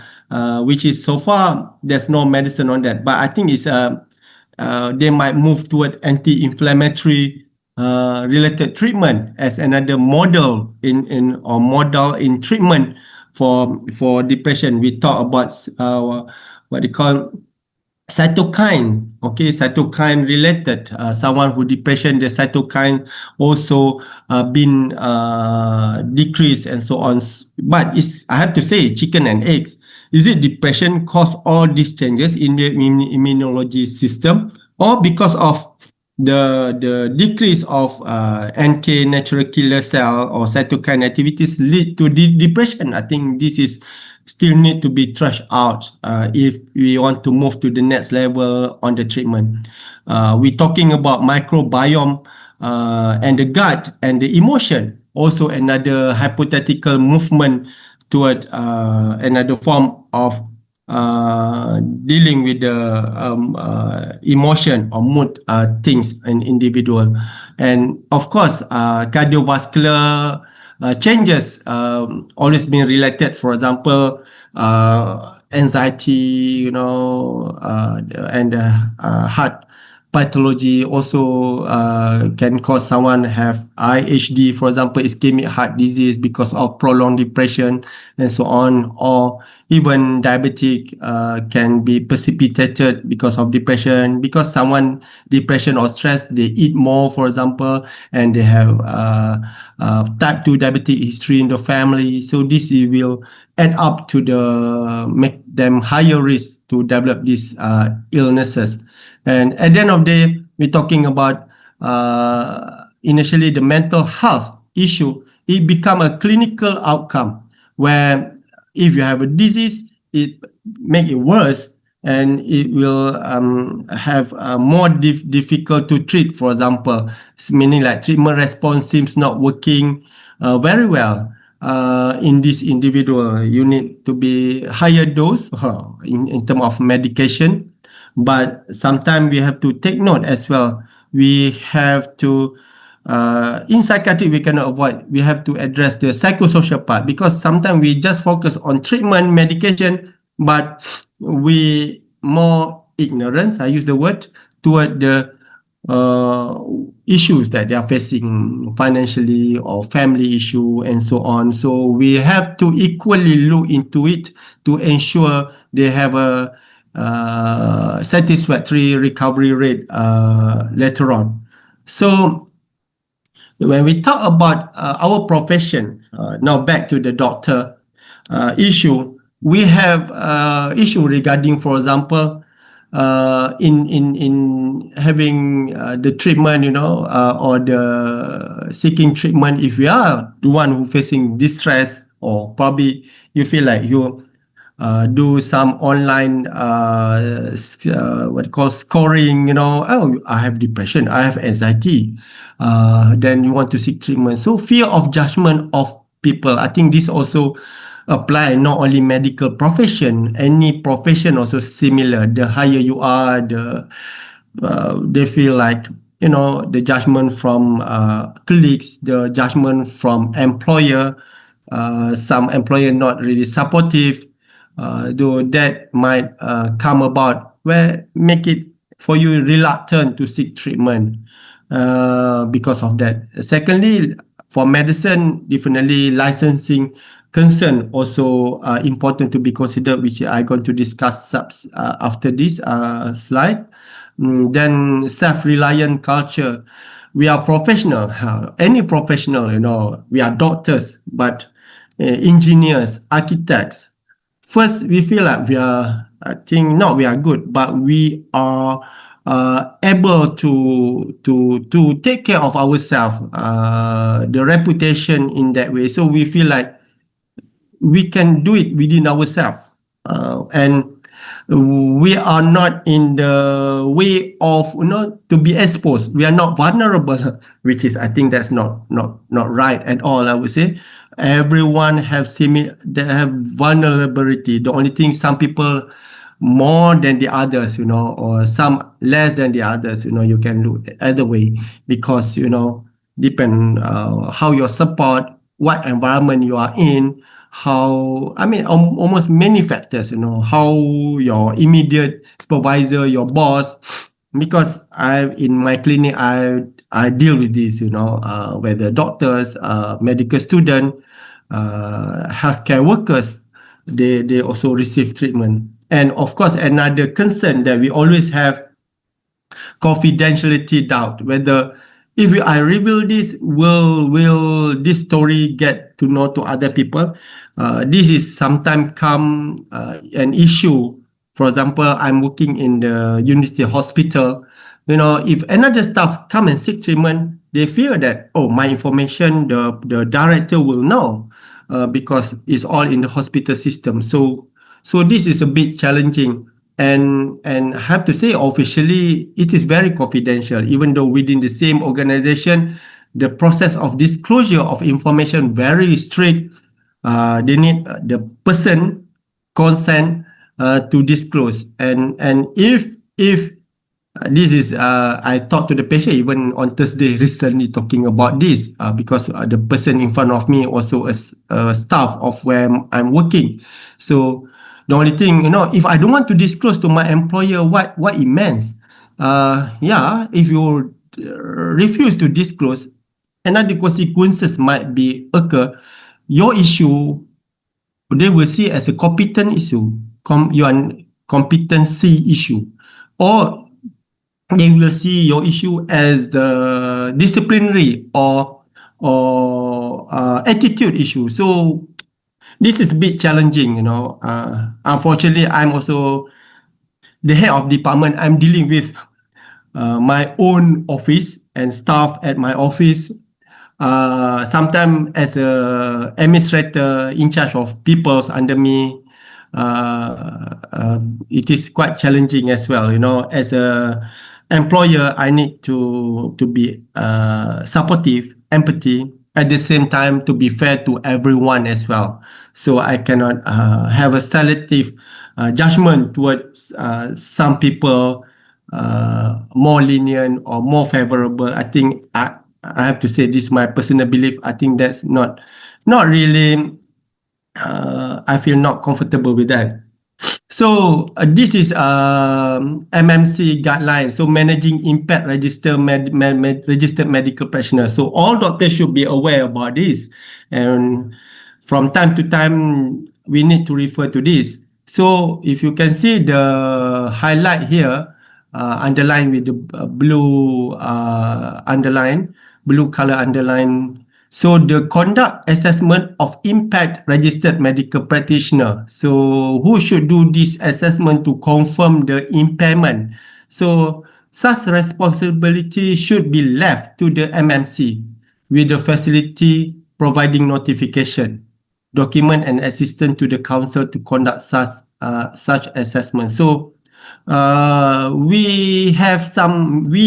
B: which is so far there's no medicine on that. But I think it's they might move toward anti-inflammatory related treatment as another model in treatment for depression. We talk about what they call cytokine. Okay, cytokine related. Someone who depression, the cytokine also been decreased and so on. But it's, I have to say, chicken and eggs. Is it depression cause all these changes in the immunology system, or because of the decrease of NK natural killer cell or cytokine activities lead to depression? I think this is still need to be trashed out if we want to move to the next level on the treatment. We're talking about microbiome and the gut and the emotion. Also another hypothetical movement toward another form of dealing with the emotion or mood things in individual. And of course, cardiovascular changes always been related. For example, anxiety, and heart pathology also can cause someone have IHD, for example, ischemic heart disease because of prolonged depression and so on, or even diabetic can be precipitated because of depression, because someone depression or stress, they eat more, for example, and they have type 2 diabetic history in the family. So this will add up to the make them higher risk to develop these illnesses. And at the end of the day, we're talking about initially the mental health issue. It become a clinical outcome where if you have a disease, it make it worse, and it will have more difficult to treat. For example, meaning like treatment response seems not working very well in this individual. You need to be higher dose in terms of medication, but sometimes we have to take note as well. We have to in psychiatry we cannot avoid, we have to address the psychosocial part, because sometimes we just focus on treatment medication, but we more ignorance, I use the word, toward the uh, issues that they are facing financially or family issue and so on. So we have to equally look into it to ensure they have a satisfactory recovery rate later on. So when we talk about our profession, now back to the doctor issue, we have issue regarding, for example, in having the treatment, or the seeking treatment. If we are the one who facing distress, or probably you feel like you do some online what you call scoring, oh, I have depression, I have anxiety, then you want to seek treatment. So fear of judgment of people, I think this also apply not only medical profession, any profession also similar. The higher you are, they feel like, the judgment from colleagues, the judgment from employer, some employer not really supportive, though that might come about where make it for you reluctant to seek treatment because of that. Secondly, for medicine, definitely licensing concern also important to be considered, which I'm going to discuss after this slide. Then self-reliant culture. We are professional, any professional, we are doctors, but engineers, architects. First, we feel like we are, I think, not we are good, but we are able to take care of ourselves, the reputation in that way. So we feel like we can do it within ourselves, and we are not in the way of, to be exposed. We are not vulnerable, which is, I think, that's not right at all, I would say. Everyone have similar, they have vulnerability. The only thing, some people more than the others, or some less than the others, you can look either way, because depend how your support, what environment you are in, how, I mean, almost many factors, how your immediate supervisor, your boss, because in my clinic, I deal with this, whether doctors, medical student, healthcare workers, they also receive treatment. And of course, another concern that we always have, confidentiality doubt, whether if I reveal this, will this story get to know to other people. This is sometimes come an issue. For example, I'm working in the university hospital. If another staff come and seek treatment, they fear that, oh, my information, the director will know, because it's all in the hospital system. So this is a bit challenging, and I have to say, officially it is very confidential, even though within the same organization the process of disclosure of information very strict. They need the person consent to disclose. And if this is I talked to the patient even on Thursday recently talking about this because the person in front of me also a staff of where I'm working. So the only thing, if I don't want to disclose to my employer what it means, yeah, if you refuse to disclose, another consequences might be occur. Your issue they will see as a competent issue, your competency issue, or they will see your issue as the disciplinary or attitude issue. So this is a bit challenging, unfortunately, I'm also the head of department. I'm dealing with my own office and staff at my office. Sometimes as a administrator in charge of peoples under me, it is quite challenging as well. As a employer, I need to be supportive, empathy, at the same time to be fair to everyone as well. So I cannot have a selective judgment towards some people more lenient or more favorable. I think I have to say this my personal belief. I think that's not really. I feel not comfortable with that. So this is MMC guidelines. So managing impact registered medical practitioner. So all doctors should be aware about this, and from time to time we need to refer to this. So if you can see the highlight here, underline with the blue underline, blue color underline. So the conduct assessment of impact registered medical practitioner. So who should do this assessment to confirm the impairment? So such responsibility should be left to the MMC with the facility providing notification, document and assistance to the council to conduct such assessment. So we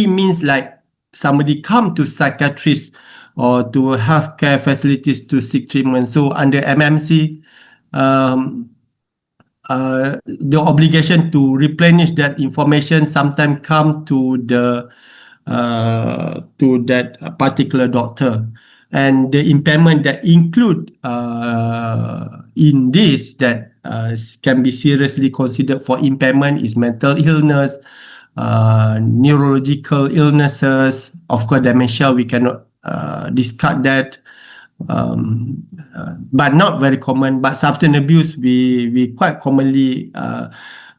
B: means like somebody come to psychiatrist or to healthcare facilities to seek treatment. So under MMC, the obligation to replenish that information sometimes come to that particular doctor, and the impairment that include in this that can be seriously considered for impairment is mental illness, neurological illnesses, of course dementia. We cannot discard that, but not very common. But substance abuse, we quite commonly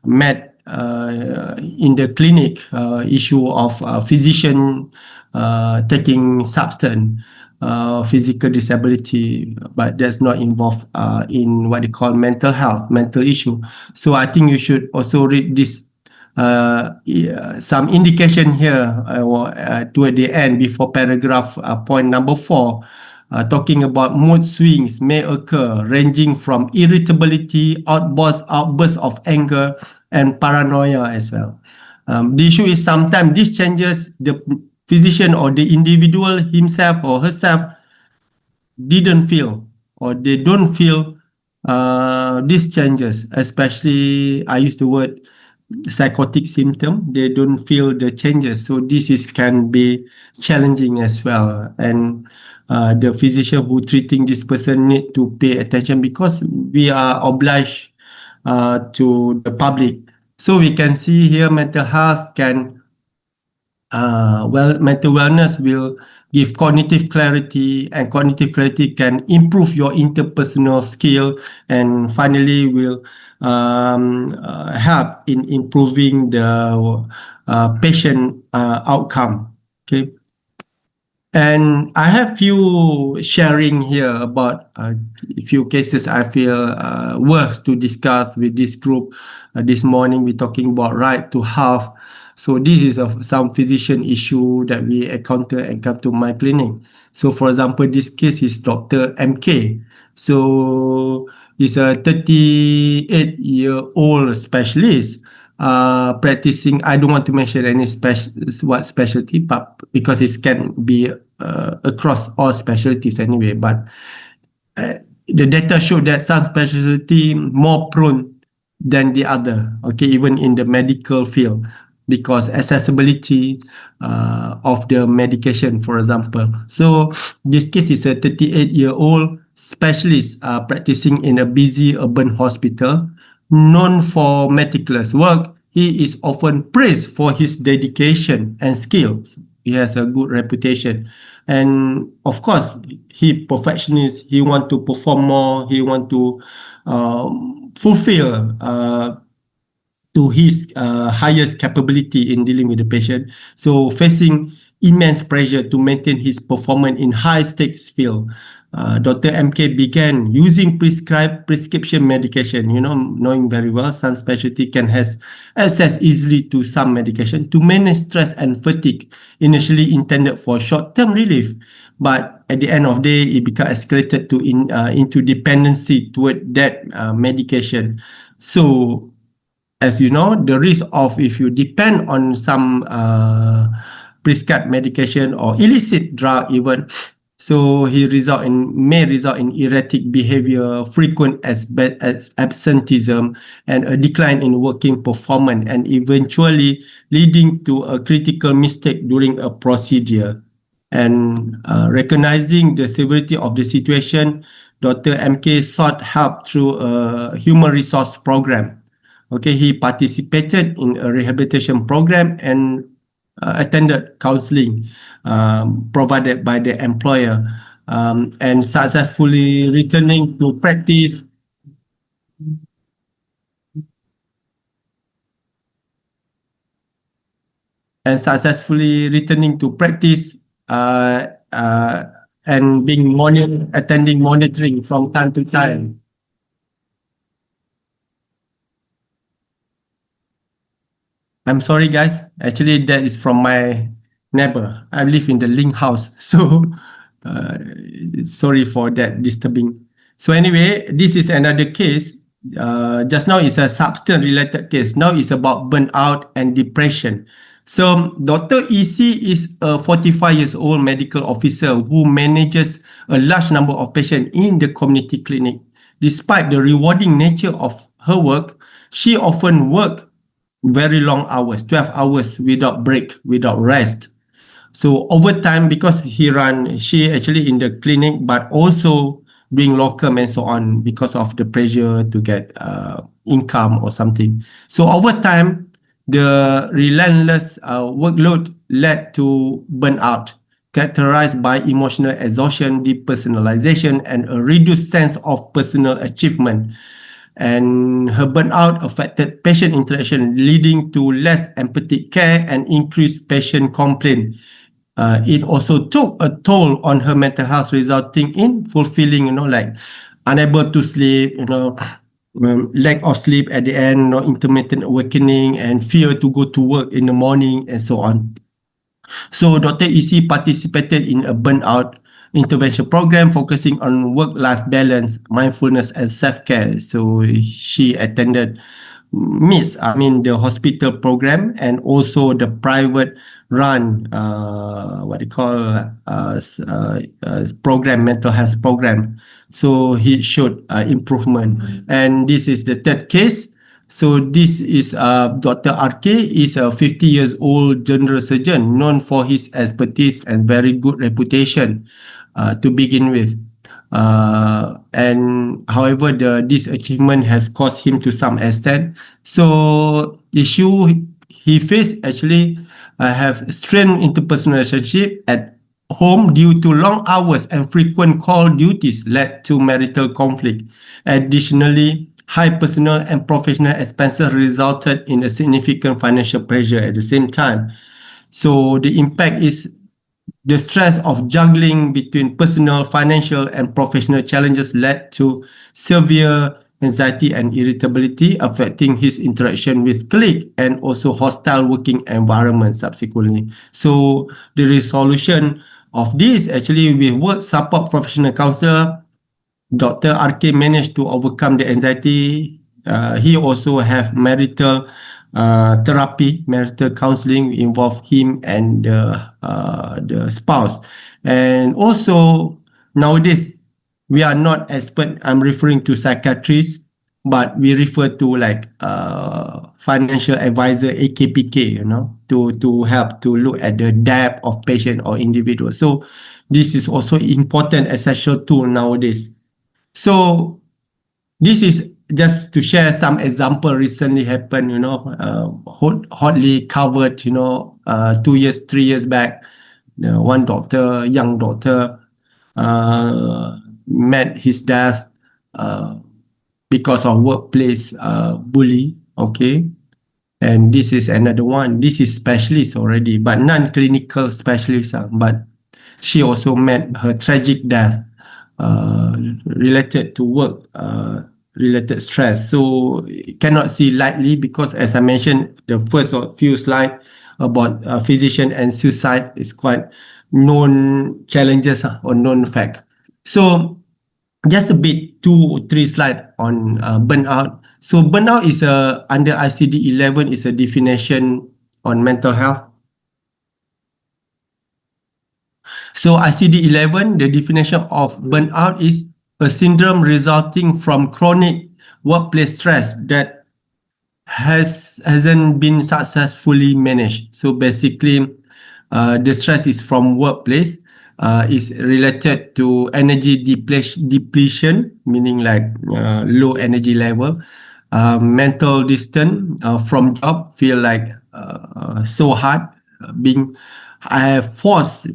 B: met in the clinic, issue of physician taking substance, physical disability, but that's not involved in what they call mental health, mental issue. So I think you should also read this some indication here toward the end before paragraph point number 4, talking about mood swings may occur ranging from irritability, outbursts of anger, and paranoia as well. The issue is sometimes this changes the physician or the individual himself or herself didn't feel or they don't feel these changes, especially I use the word psychotic symptom. They don't feel the changes, so this is can be challenging as well. And the physician who treating this person need to pay attention because we are obliged to the public. So we can see here mental health can mental wellness will give cognitive clarity, and cognitive clarity can improve your interpersonal skill, and finally will help in improving the patient outcome. Okay. And I have few sharing here about a few cases I feel worth to discuss with this group. This morning we're talking about right to health. So this is some physician issue that we encounter and come to my clinic. So for example, this case is Dr. MK. So he's a 38-year-old specialist practicing. I don't want to mention any what specialty, but because it can be across all specialties anyway. But the data show that some specialty more prone than the other, okay, even in the medical field, because accessibility of the medication, for example. So this case is a 38-year-old specialist practicing in a busy urban hospital, known for meticulous work. He is often praised for his dedication and skills. He has a good reputation, and of course, he perfectionist. He want to perform more. He want to fulfill to his highest capability in dealing with the patient. So facing immense pressure to maintain his performance in high stakes field, Dr. MK began using prescribed prescription medication, knowing very well some specialty can has access easily to some medication to manage stress and fatigue, initially intended for short-term relief. But at the end of the day, it became escalated to into dependency toward that medication. So as you know, the risk of if you depend on some prescribed medication or illicit drug even, so he may result in erratic behavior, frequent as absenteeism, and a decline in working performance, and eventually leading to a critical mistake during a procedure. And recognizing the severity of the situation, Dr. MK sought help through a human resource program. Okay, he participated in a rehabilitation program and attended counseling provided by the employer, and successfully returning to practice, uh, uh, and attending monitoring from time to time. I'm sorry, guys. Actually, that is from my neighbor. I live in the link house, so uh, sorry for that disturbing. So anyway, this is another case. Just now it's a substance-related case. Now it's about burnout and depression. So Dr. EC is a 45 years old medical officer who manages a large number of patients in the community clinic. Despite the rewarding nature of her work, she often works very long hours, 12 hours without break, without rest. So over time, because she actually in the clinic, but also doing locum and so on because of the pressure to get income or something. So over time, the relentless workload led to burnout, characterized by emotional exhaustion, depersonalization, and a reduced sense of personal achievement. And her burnout affected patient interaction, leading to less empathic care and increased patient complaint. It also took a toll on her mental health, resulting in fulfilling, like unable to sleep, lack of sleep at the end, intermittent awakening, and fear to go to work in the morning, and so on. So Dr. EC participated in a burnout intervention program focusing on work-life balance, mindfulness, and self-care. So she attended the hospital program and also the private run, program, mental health program. So he showed improvement. And this is the third case. So this is Dr. RK is a 50 years old general surgeon known for his expertise and very good reputation to begin with. And however, this achievement has caused him to some extent. So issue he faced actually have strained interpersonal relationship at home due to long hours and frequent call duties led to marital conflict. Additionally, high personal and professional expenses resulted in a significant financial pressure at the same time. So the impact is the stress of juggling between personal, financial, and professional challenges led to severe anxiety and irritability, affecting his interaction with colleagues and also hostile working environment subsequently. So the resolution of this actually with work support professional counselor, Dr. RK managed to overcome the anxiety. He also have marital therapy, marital counseling involve him and the spouse. And also nowadays we are not expert. I'm referring to psychiatrists. but we refer to like financial advisor AKPK, to help to look at the debt of patient or individual. So this is also important essential tool nowadays. So this is just to share some example recently happened, hotly covered, 2 years, 3 years back. One doctor, young doctor, met his death uh, because of workplace bully. Okay. And this is another one. This is specialist already, but non-clinical specialist. But she also met her tragic death uh, related to work related stress. So cannot see lightly because, as I mentioned, the first few slides about physician and suicide is quite known challenges or known fact. So just a bit, 2 or 3 slides on burnout. So burnout is under ICD-11 is a definition on mental health. So ICD-11, the definition of burnout is a syndrome resulting from chronic workplace stress that hasn't been successfully managed. So basically, the stress is from workplace, is related to energy depletion, meaning like low energy level, mental distance from job, feel like so hard, being I have forced,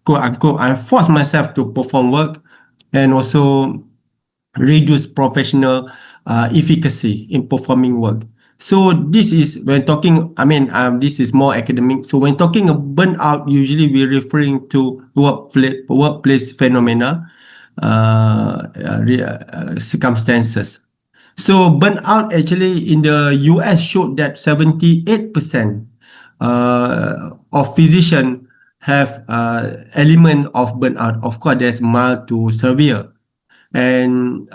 B: quote unquote, I forced myself to perform work, and also reduce professional efficacy in performing work. So this is when talking, this is more academic. So when talking of burnout, usually we're referring to workplace phenomena, circumstances. So burnout actually in the US showed that 78% of physicians have element of burnout. Of course, there's mild to severe, and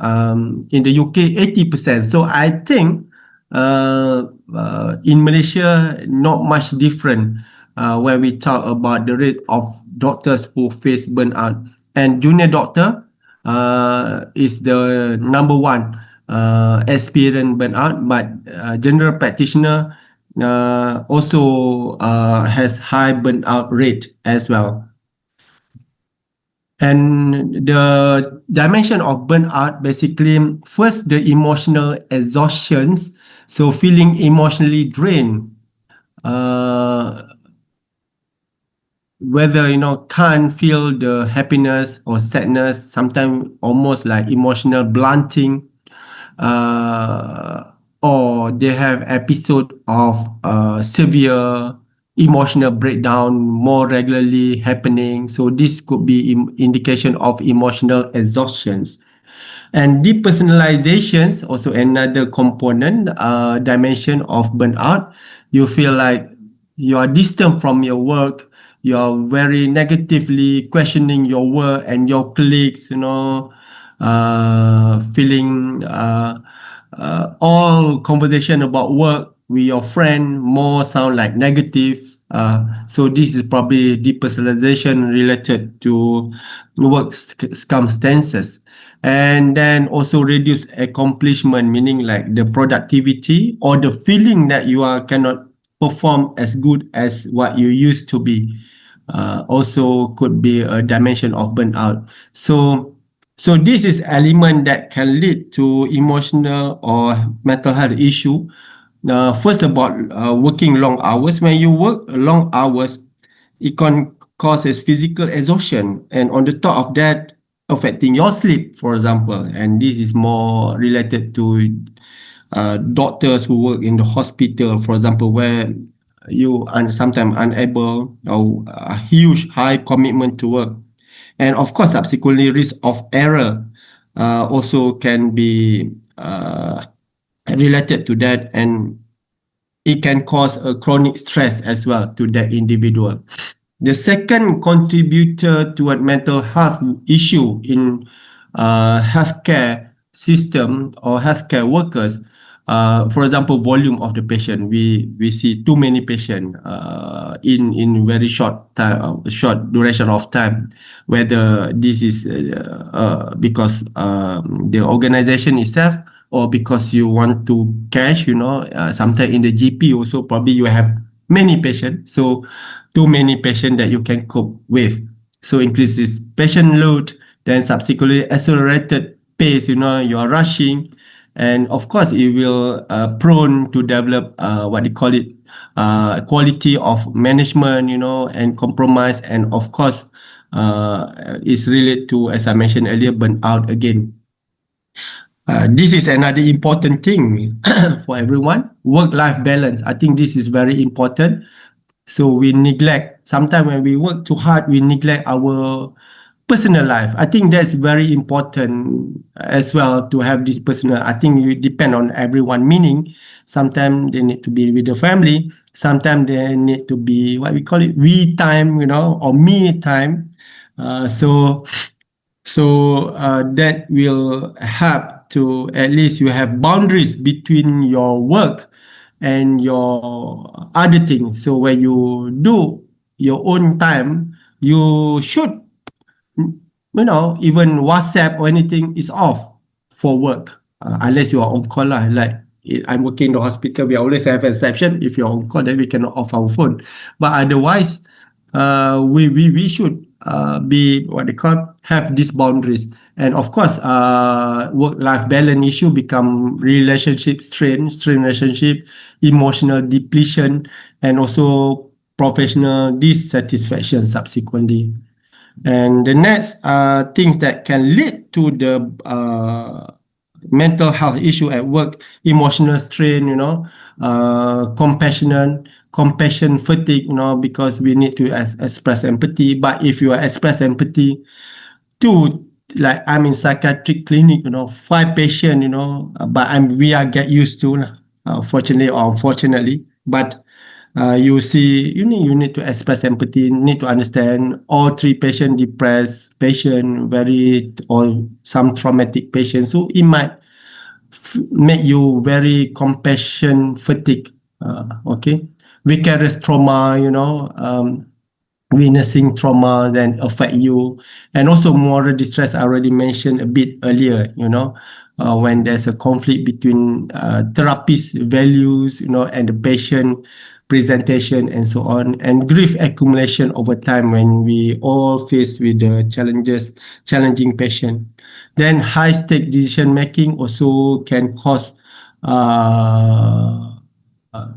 B: in the UK 80%. So I think in Malaysia not much different when we talk about the rate of doctors who face burnout, and junior doctor is the number one experience burnout, but general practitioner also has high burnout rate as well. And the dimension of burnout, basically, first, the emotional exhaustions. So feeling emotionally drained, uh, whether, can't feel the happiness or sadness, sometimes almost like emotional blunting, uh, or they have episode of severe emotional breakdown more regularly happening. So this could be indication of emotional exhaustions. And depersonalizations also another component dimension of burnout. You feel like you are distant from your work. You are very negatively questioning your work and your colleagues. Feeling all conversation about work with your friend more sound like negative. So this is probably depersonalization related to work circumstances. And then also reduce accomplishment, meaning like the productivity or the feeling that you are cannot perform as good as what you used to be. Also could be a dimension of burnout. So this is element that can lead to emotional or mental health issue. First about working long hours. When you work long hours, it can causes physical exhaustion, and on the top of that, affecting your sleep, for example. And this is more related to doctors who work in the hospital, for example, where you are sometimes unable or a huge high commitment to work. And of course, subsequently, risk of error also can be related to that, and it can cause a chronic stress as well to that individual. The second contributor to a mental health issue in healthcare system or healthcare workers, for example, volume of the patient. We see too many patients in very short time, short duration of time. Whether this is because the organization itself or because you want to cash, sometimes in the GP also probably you have many patients, so too many patients that you can cope with. So increases patient load, then subsequently accelerated pace, you are rushing, and of course it will prone to develop what they call it quality of management, and compromise, and of course is related to, as I mentioned earlier, burnout again. This is another important thing for everyone. Work-life balance. I think this is very important. So we neglect, sometimes when we work too hard, we neglect our personal life. I think that's very important as well to have this personal. I think it depend on everyone, meaning sometimes they need to be with the family, sometimes they need to be what we call it, we time, or me time. So that will help to at least you have boundaries between your work and your other things. So when you do your own time, you should, even WhatsApp or anything is off for work, unless you are on call lah. Like I'm working in the hospital, we always have exception. If you're on call, then we cannot off our phone. But otherwise, we should be what they call have these boundaries. And of course, work-life balance issue become relationship strain relationship, emotional depletion, and also professional dissatisfaction subsequently. And the next things that can lead to the mental health issue at work, emotional strain, compassion fatigue, because we need to express empathy. But if you express empathy to, like I'm in psychiatric clinic, five patient, but we are get used to, fortunately or unfortunately. But you see, you need to express empathy, need to understand all three patient, depressed patient, very or some traumatic patient. So it might make you very compassion fatigue. Okay, vicarious trauma, witnessing trauma then affect you, and also moral distress. I already mentioned a bit earlier, when there's a conflict between therapist values, and the patient presentation and so on, and grief accumulation over time when we all face with the challenging patient. Then high stake decision making also can cause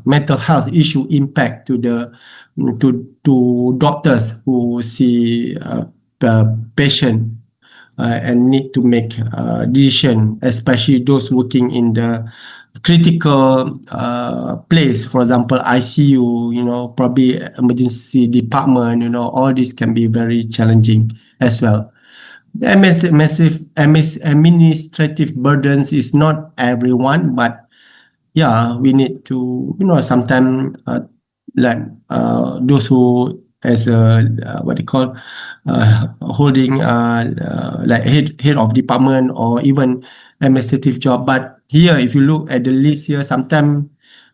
B: mental health issue impact to the doctors who see the patient and need to make decision, especially those working in the critical place, for example ICU, probably emergency department, all this can be very challenging as well. The massive administrative burdens is not everyone, but yeah, we need to, sometimes like those who as a what they call holding like head of department or even administrative job. But here, if you look at the list here, sometimes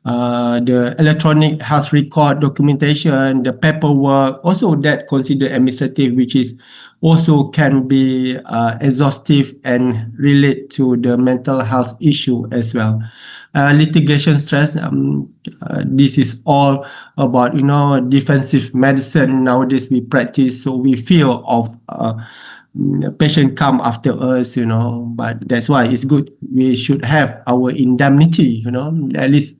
B: the electronic health record documentation, the paperwork, also that considered administrative, which is also can be exhaustive and relate to the mental health issue as well. Litigation stress, this is all about, defensive medicine nowadays we practice, so we fear of patient come after us, but that's why it's good we should have our indemnity, at least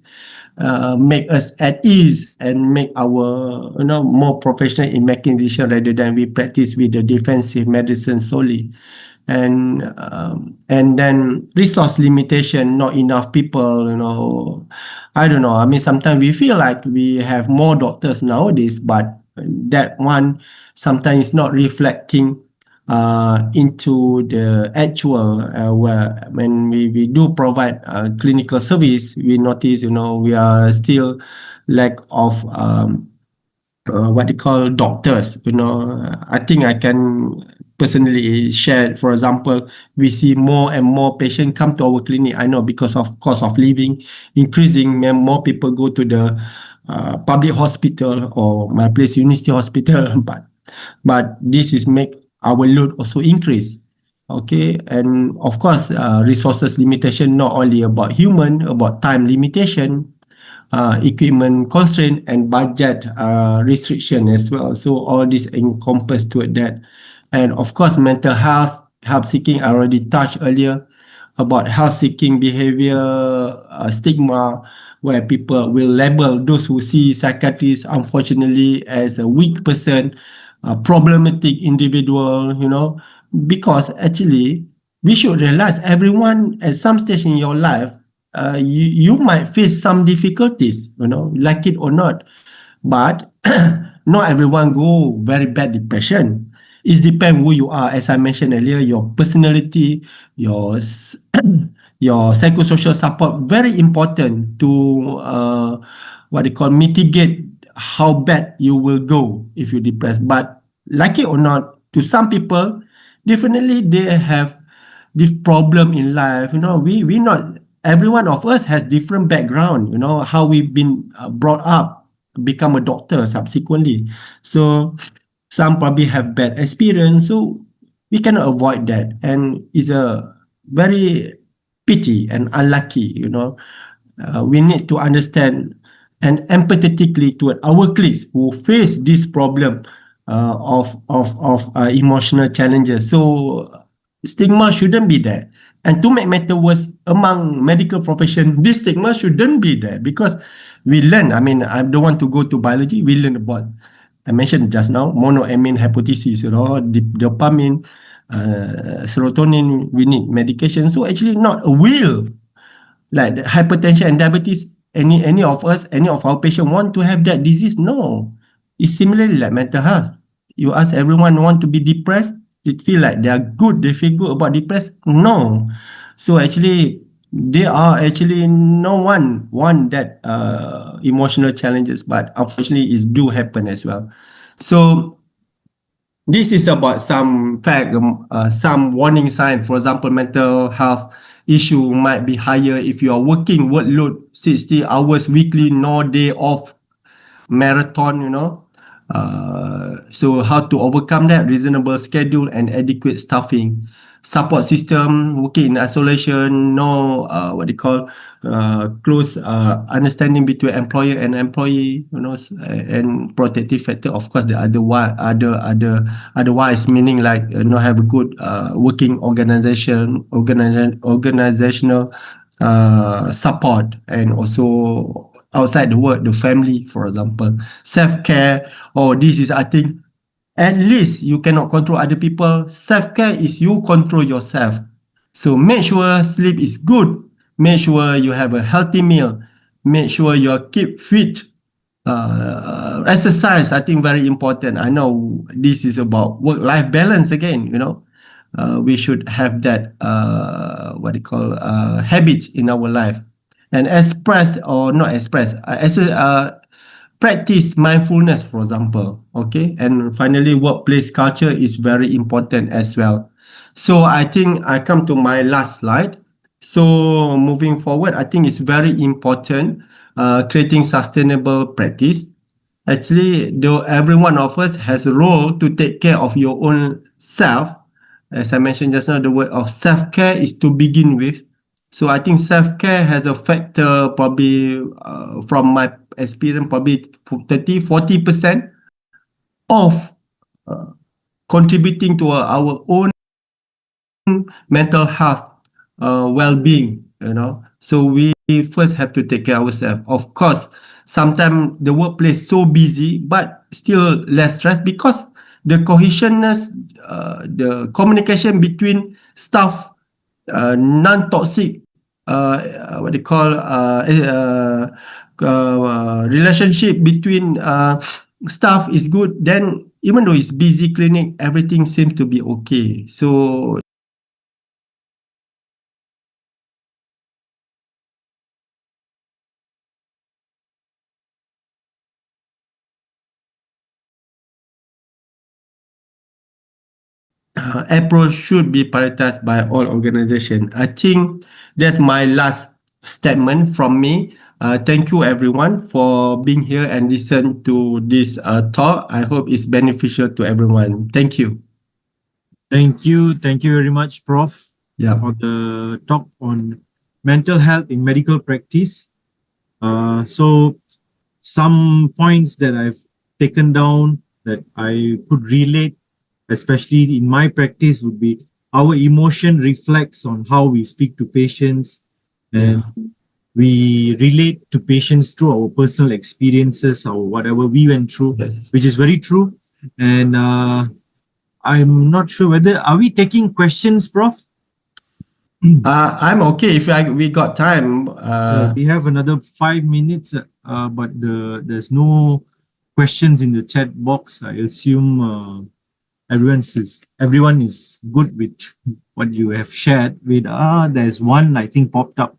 B: make us at ease and make our, more professional in making decision rather than we practice with the defensive medicine solely. And then resource limitation, not enough people, I don't know, I mean sometimes we feel like we have more doctors nowadays, but that one sometimes is not reflecting into the actual where when we do provide clinical service, we notice, we are still lack of what they call doctors. I think I can personally share. For example, we see more and more patients come to our clinic. I know because of cost of living increasing, more people go to the public hospital or my place, University Hospital. But this is make our load also increase. Okay, and of course, resources limitation not only about human, about time limitation, equipment constraint, and budget restriction as well. So all this encompass to that, and of course, mental health, help seeking. I already touched earlier about health seeking behavior, stigma, where people will label those who see psychiatrists unfortunately as a weak person, a problematic individual, because actually we should realize everyone at some stage in your life, you might face some difficulties, like it or not. But not everyone go very bad depression. It depends who you are. As I mentioned earlier, your personality, your your psychosocial support very important to what they call mitigate how bad you will go if you're depressed. But like it or not, to some people, definitely they have this problem in life. We not every one of us has different background. How we've been brought up, become a doctor subsequently. So some probably have bad experience. So we cannot avoid that, and it's a very pity and unlucky. We need to understand and empathetically to our colleagues who face this problem of emotional challenges. So stigma shouldn't be there. And to make matter worse, among medical profession, this stigma shouldn't be there because we learn. I mean, I don't want to go to biology. We learn about, I mentioned just now, monoamine hypothesis, dopamine, serotonin, we need medication. So actually not a will like the hypertension and diabetes, any of us, any of our patient want to have that disease? No. It's similarly like mental health. You ask everyone want to be depressed, they feel like they are good, they feel good about depressed? No. So actually, they are actually no one want that emotional challenges, but unfortunately it do happen as well. So this is about some fact, some warning sign. For example, mental health issue might be higher if you are working workload 60 hours weekly, no day off, marathon, so how to overcome that? Reasonable schedule and adequate staffing. Support system, working in isolation, no what they call close understanding between employer and employee, and protective factor. Of course, the otherwise meaning like not have a good working organizational support, and also outside the work, the family, for example, self-care. Oh, this is, I think, at least you cannot control other people. Self-care is you control yourself. So make sure sleep is good. Make sure you have a healthy meal. Make sure you keep fit. Exercise, I think, very important. I know this is about work-life balance again. We should have that what they call habits in our life, and express or not express practice mindfulness, for example. Okay, and finally, workplace culture is very important as well. So I think I come to my last slide. So moving forward, I think it's very important creating sustainable practice. Actually, though every one of us has a role to take care of your own self. As I mentioned just now, the word of self-care is to begin with. So I think self-care has a factor probably from my experience, probably 30-40% of uh, contributing to our own mental health well-being. So we first have to take care of ourselves. Of course, sometimes the workplace so busy but still less stress because the cohesionness, the communication between staff, non-toxic, what they call relationship between staff is good. Then even though it's busy clinic, everything seems to be okay. So approach should be prioritized by all organizations. I think that's my last statement from me. Thank you everyone for being here and listen to this talk. I hope it's beneficial to everyone. Thank you.
A: Thank you very much, Prof,
B: Yeah.
A: for the talk on mental health in medical practice. So some points that I've taken down that I could relate, especially in my practice, would be our emotion reflects on how we speak to patients, and
B: Yeah.
A: we relate to patients through our personal experiences or whatever we went through,
B: Yes.
A: which is very true. And I'm not sure whether are we taking questions, Prof?
B: I'm okay if we got time.
A: We have another 5 minutes, but there's no questions in the chat box. I assume everyone is good with what you have shared. With there's one I think popped up.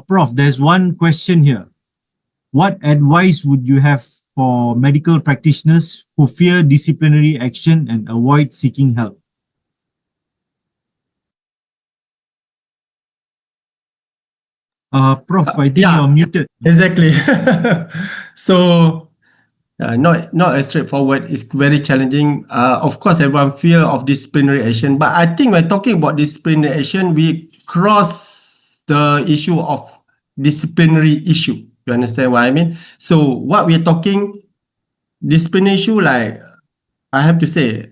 A: Prof, there's one question here. What advice would you have for medical practitioners who fear disciplinary action and avoid seeking help? Prof, I think you're
B: Yeah,
A: muted.
B: exactly. So not as straightforward. It's very challenging. Of course, everyone fear of disciplinary action, but I think when talking about disciplinary action, we cross the issue of disciplinary issue. You understand what I mean? So what we're talking disciplinary issue, like I have to say,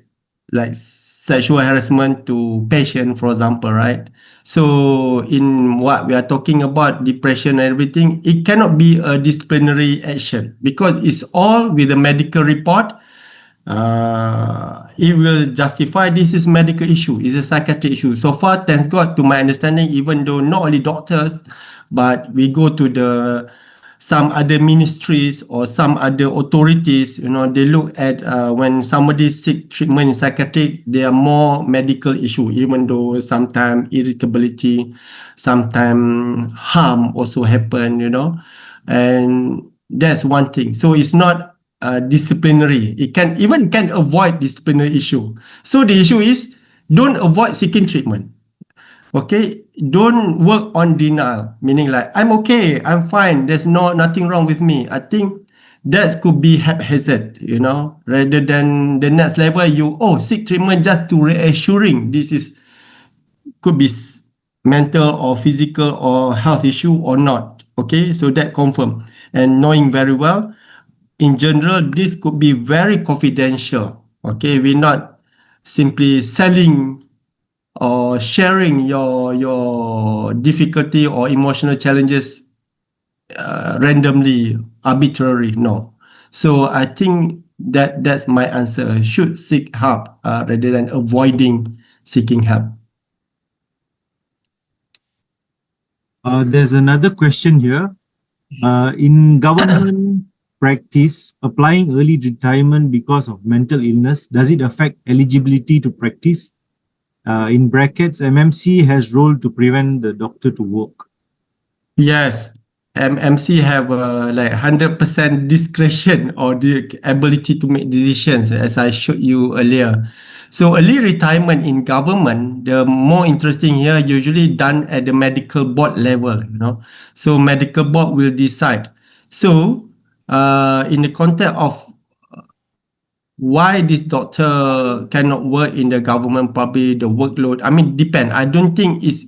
B: like sexual harassment to patient, for example, right? So in what we are talking about, depression and everything, it cannot be a disciplinary action because it's all with a medical report. It will justify this is medical issue, it's a psychiatric issue. So far, thanks God, to my understanding, even though not only doctors, but we go to the some other ministries or some other authorities, they look at when somebody seek treatment in psychiatric, there are more medical issue, even though sometimes irritability, sometimes harm also happen, and that's one thing. So it's not disciplinary. It can avoid disciplinary issue. So the issue is don't avoid seeking treatment. Okay, don't work on denial, meaning like I'm okay, I'm fine, there's nothing wrong with me. I think that could be haphazard, rather than the next level you seek treatment just to reassuring this is could be mental or physical or health issue or not. Okay, so that confirm, and knowing very well in general this could be very confidential. Okay, we're not simply selling or sharing your difficulty or emotional challenges randomly, arbitrary. No. So I think that's my answer. Should seek help rather than avoiding seeking help.
A: There's another question here. In government practice, applying early retirement because of mental illness, does it affect eligibility to practice? In brackets, MMC has role to prevent the doctor to work.
B: Yes, MMC have like 100% discretion or the ability to make decisions, as I showed you earlier. So early retirement in government, the more interesting here, usually done at the medical board level. So medical board will decide. So in the context of why this doctor cannot work in the government, probably the workload, I mean depend. I don't think it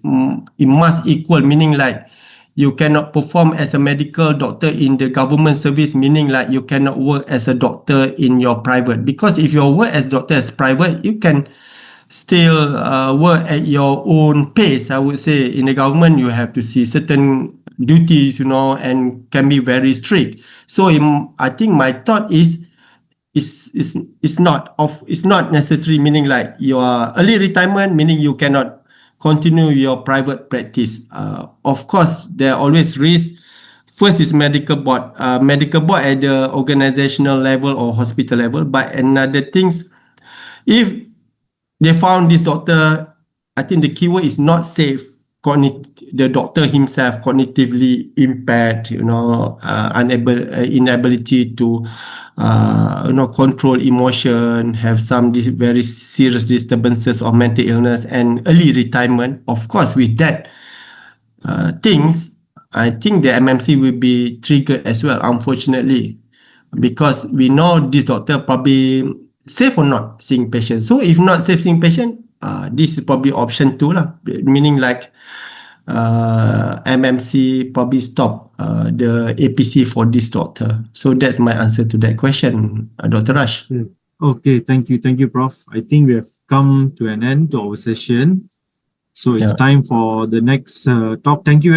B: must equal, meaning like you cannot perform as a medical doctor in the government service, meaning like you cannot work as a doctor in your private, because if you work as doctor as private, you can still work at your own pace. I would say in the government you have to see certain duties, and can be very strict. So I think my thought is not necessary, meaning like your early retirement, meaning you cannot continue your private practice. Of course there are always risks. First is medical board at the organizational level or hospital level, but another things, if they found this doctor, I think the keyword is not safe. The doctor himself cognitively impaired, unable, inability to, control emotion, have some very serious disturbances of mental illness and early retirement. Of course, with that things, I think the MMC will be triggered as well, unfortunately, because we know this doctor probably safe or not seeing patient. So if not safe seeing patient, this is probably option two lah. Meaning like MMC probably stop the APC for this doctor. So that's my answer to that question, Dr. Rush.
A: Okay, thank you. Thank you, Prof. I think we have come to an end to our session. So it's
B: Yeah.
A: time for the next talk. Thank you very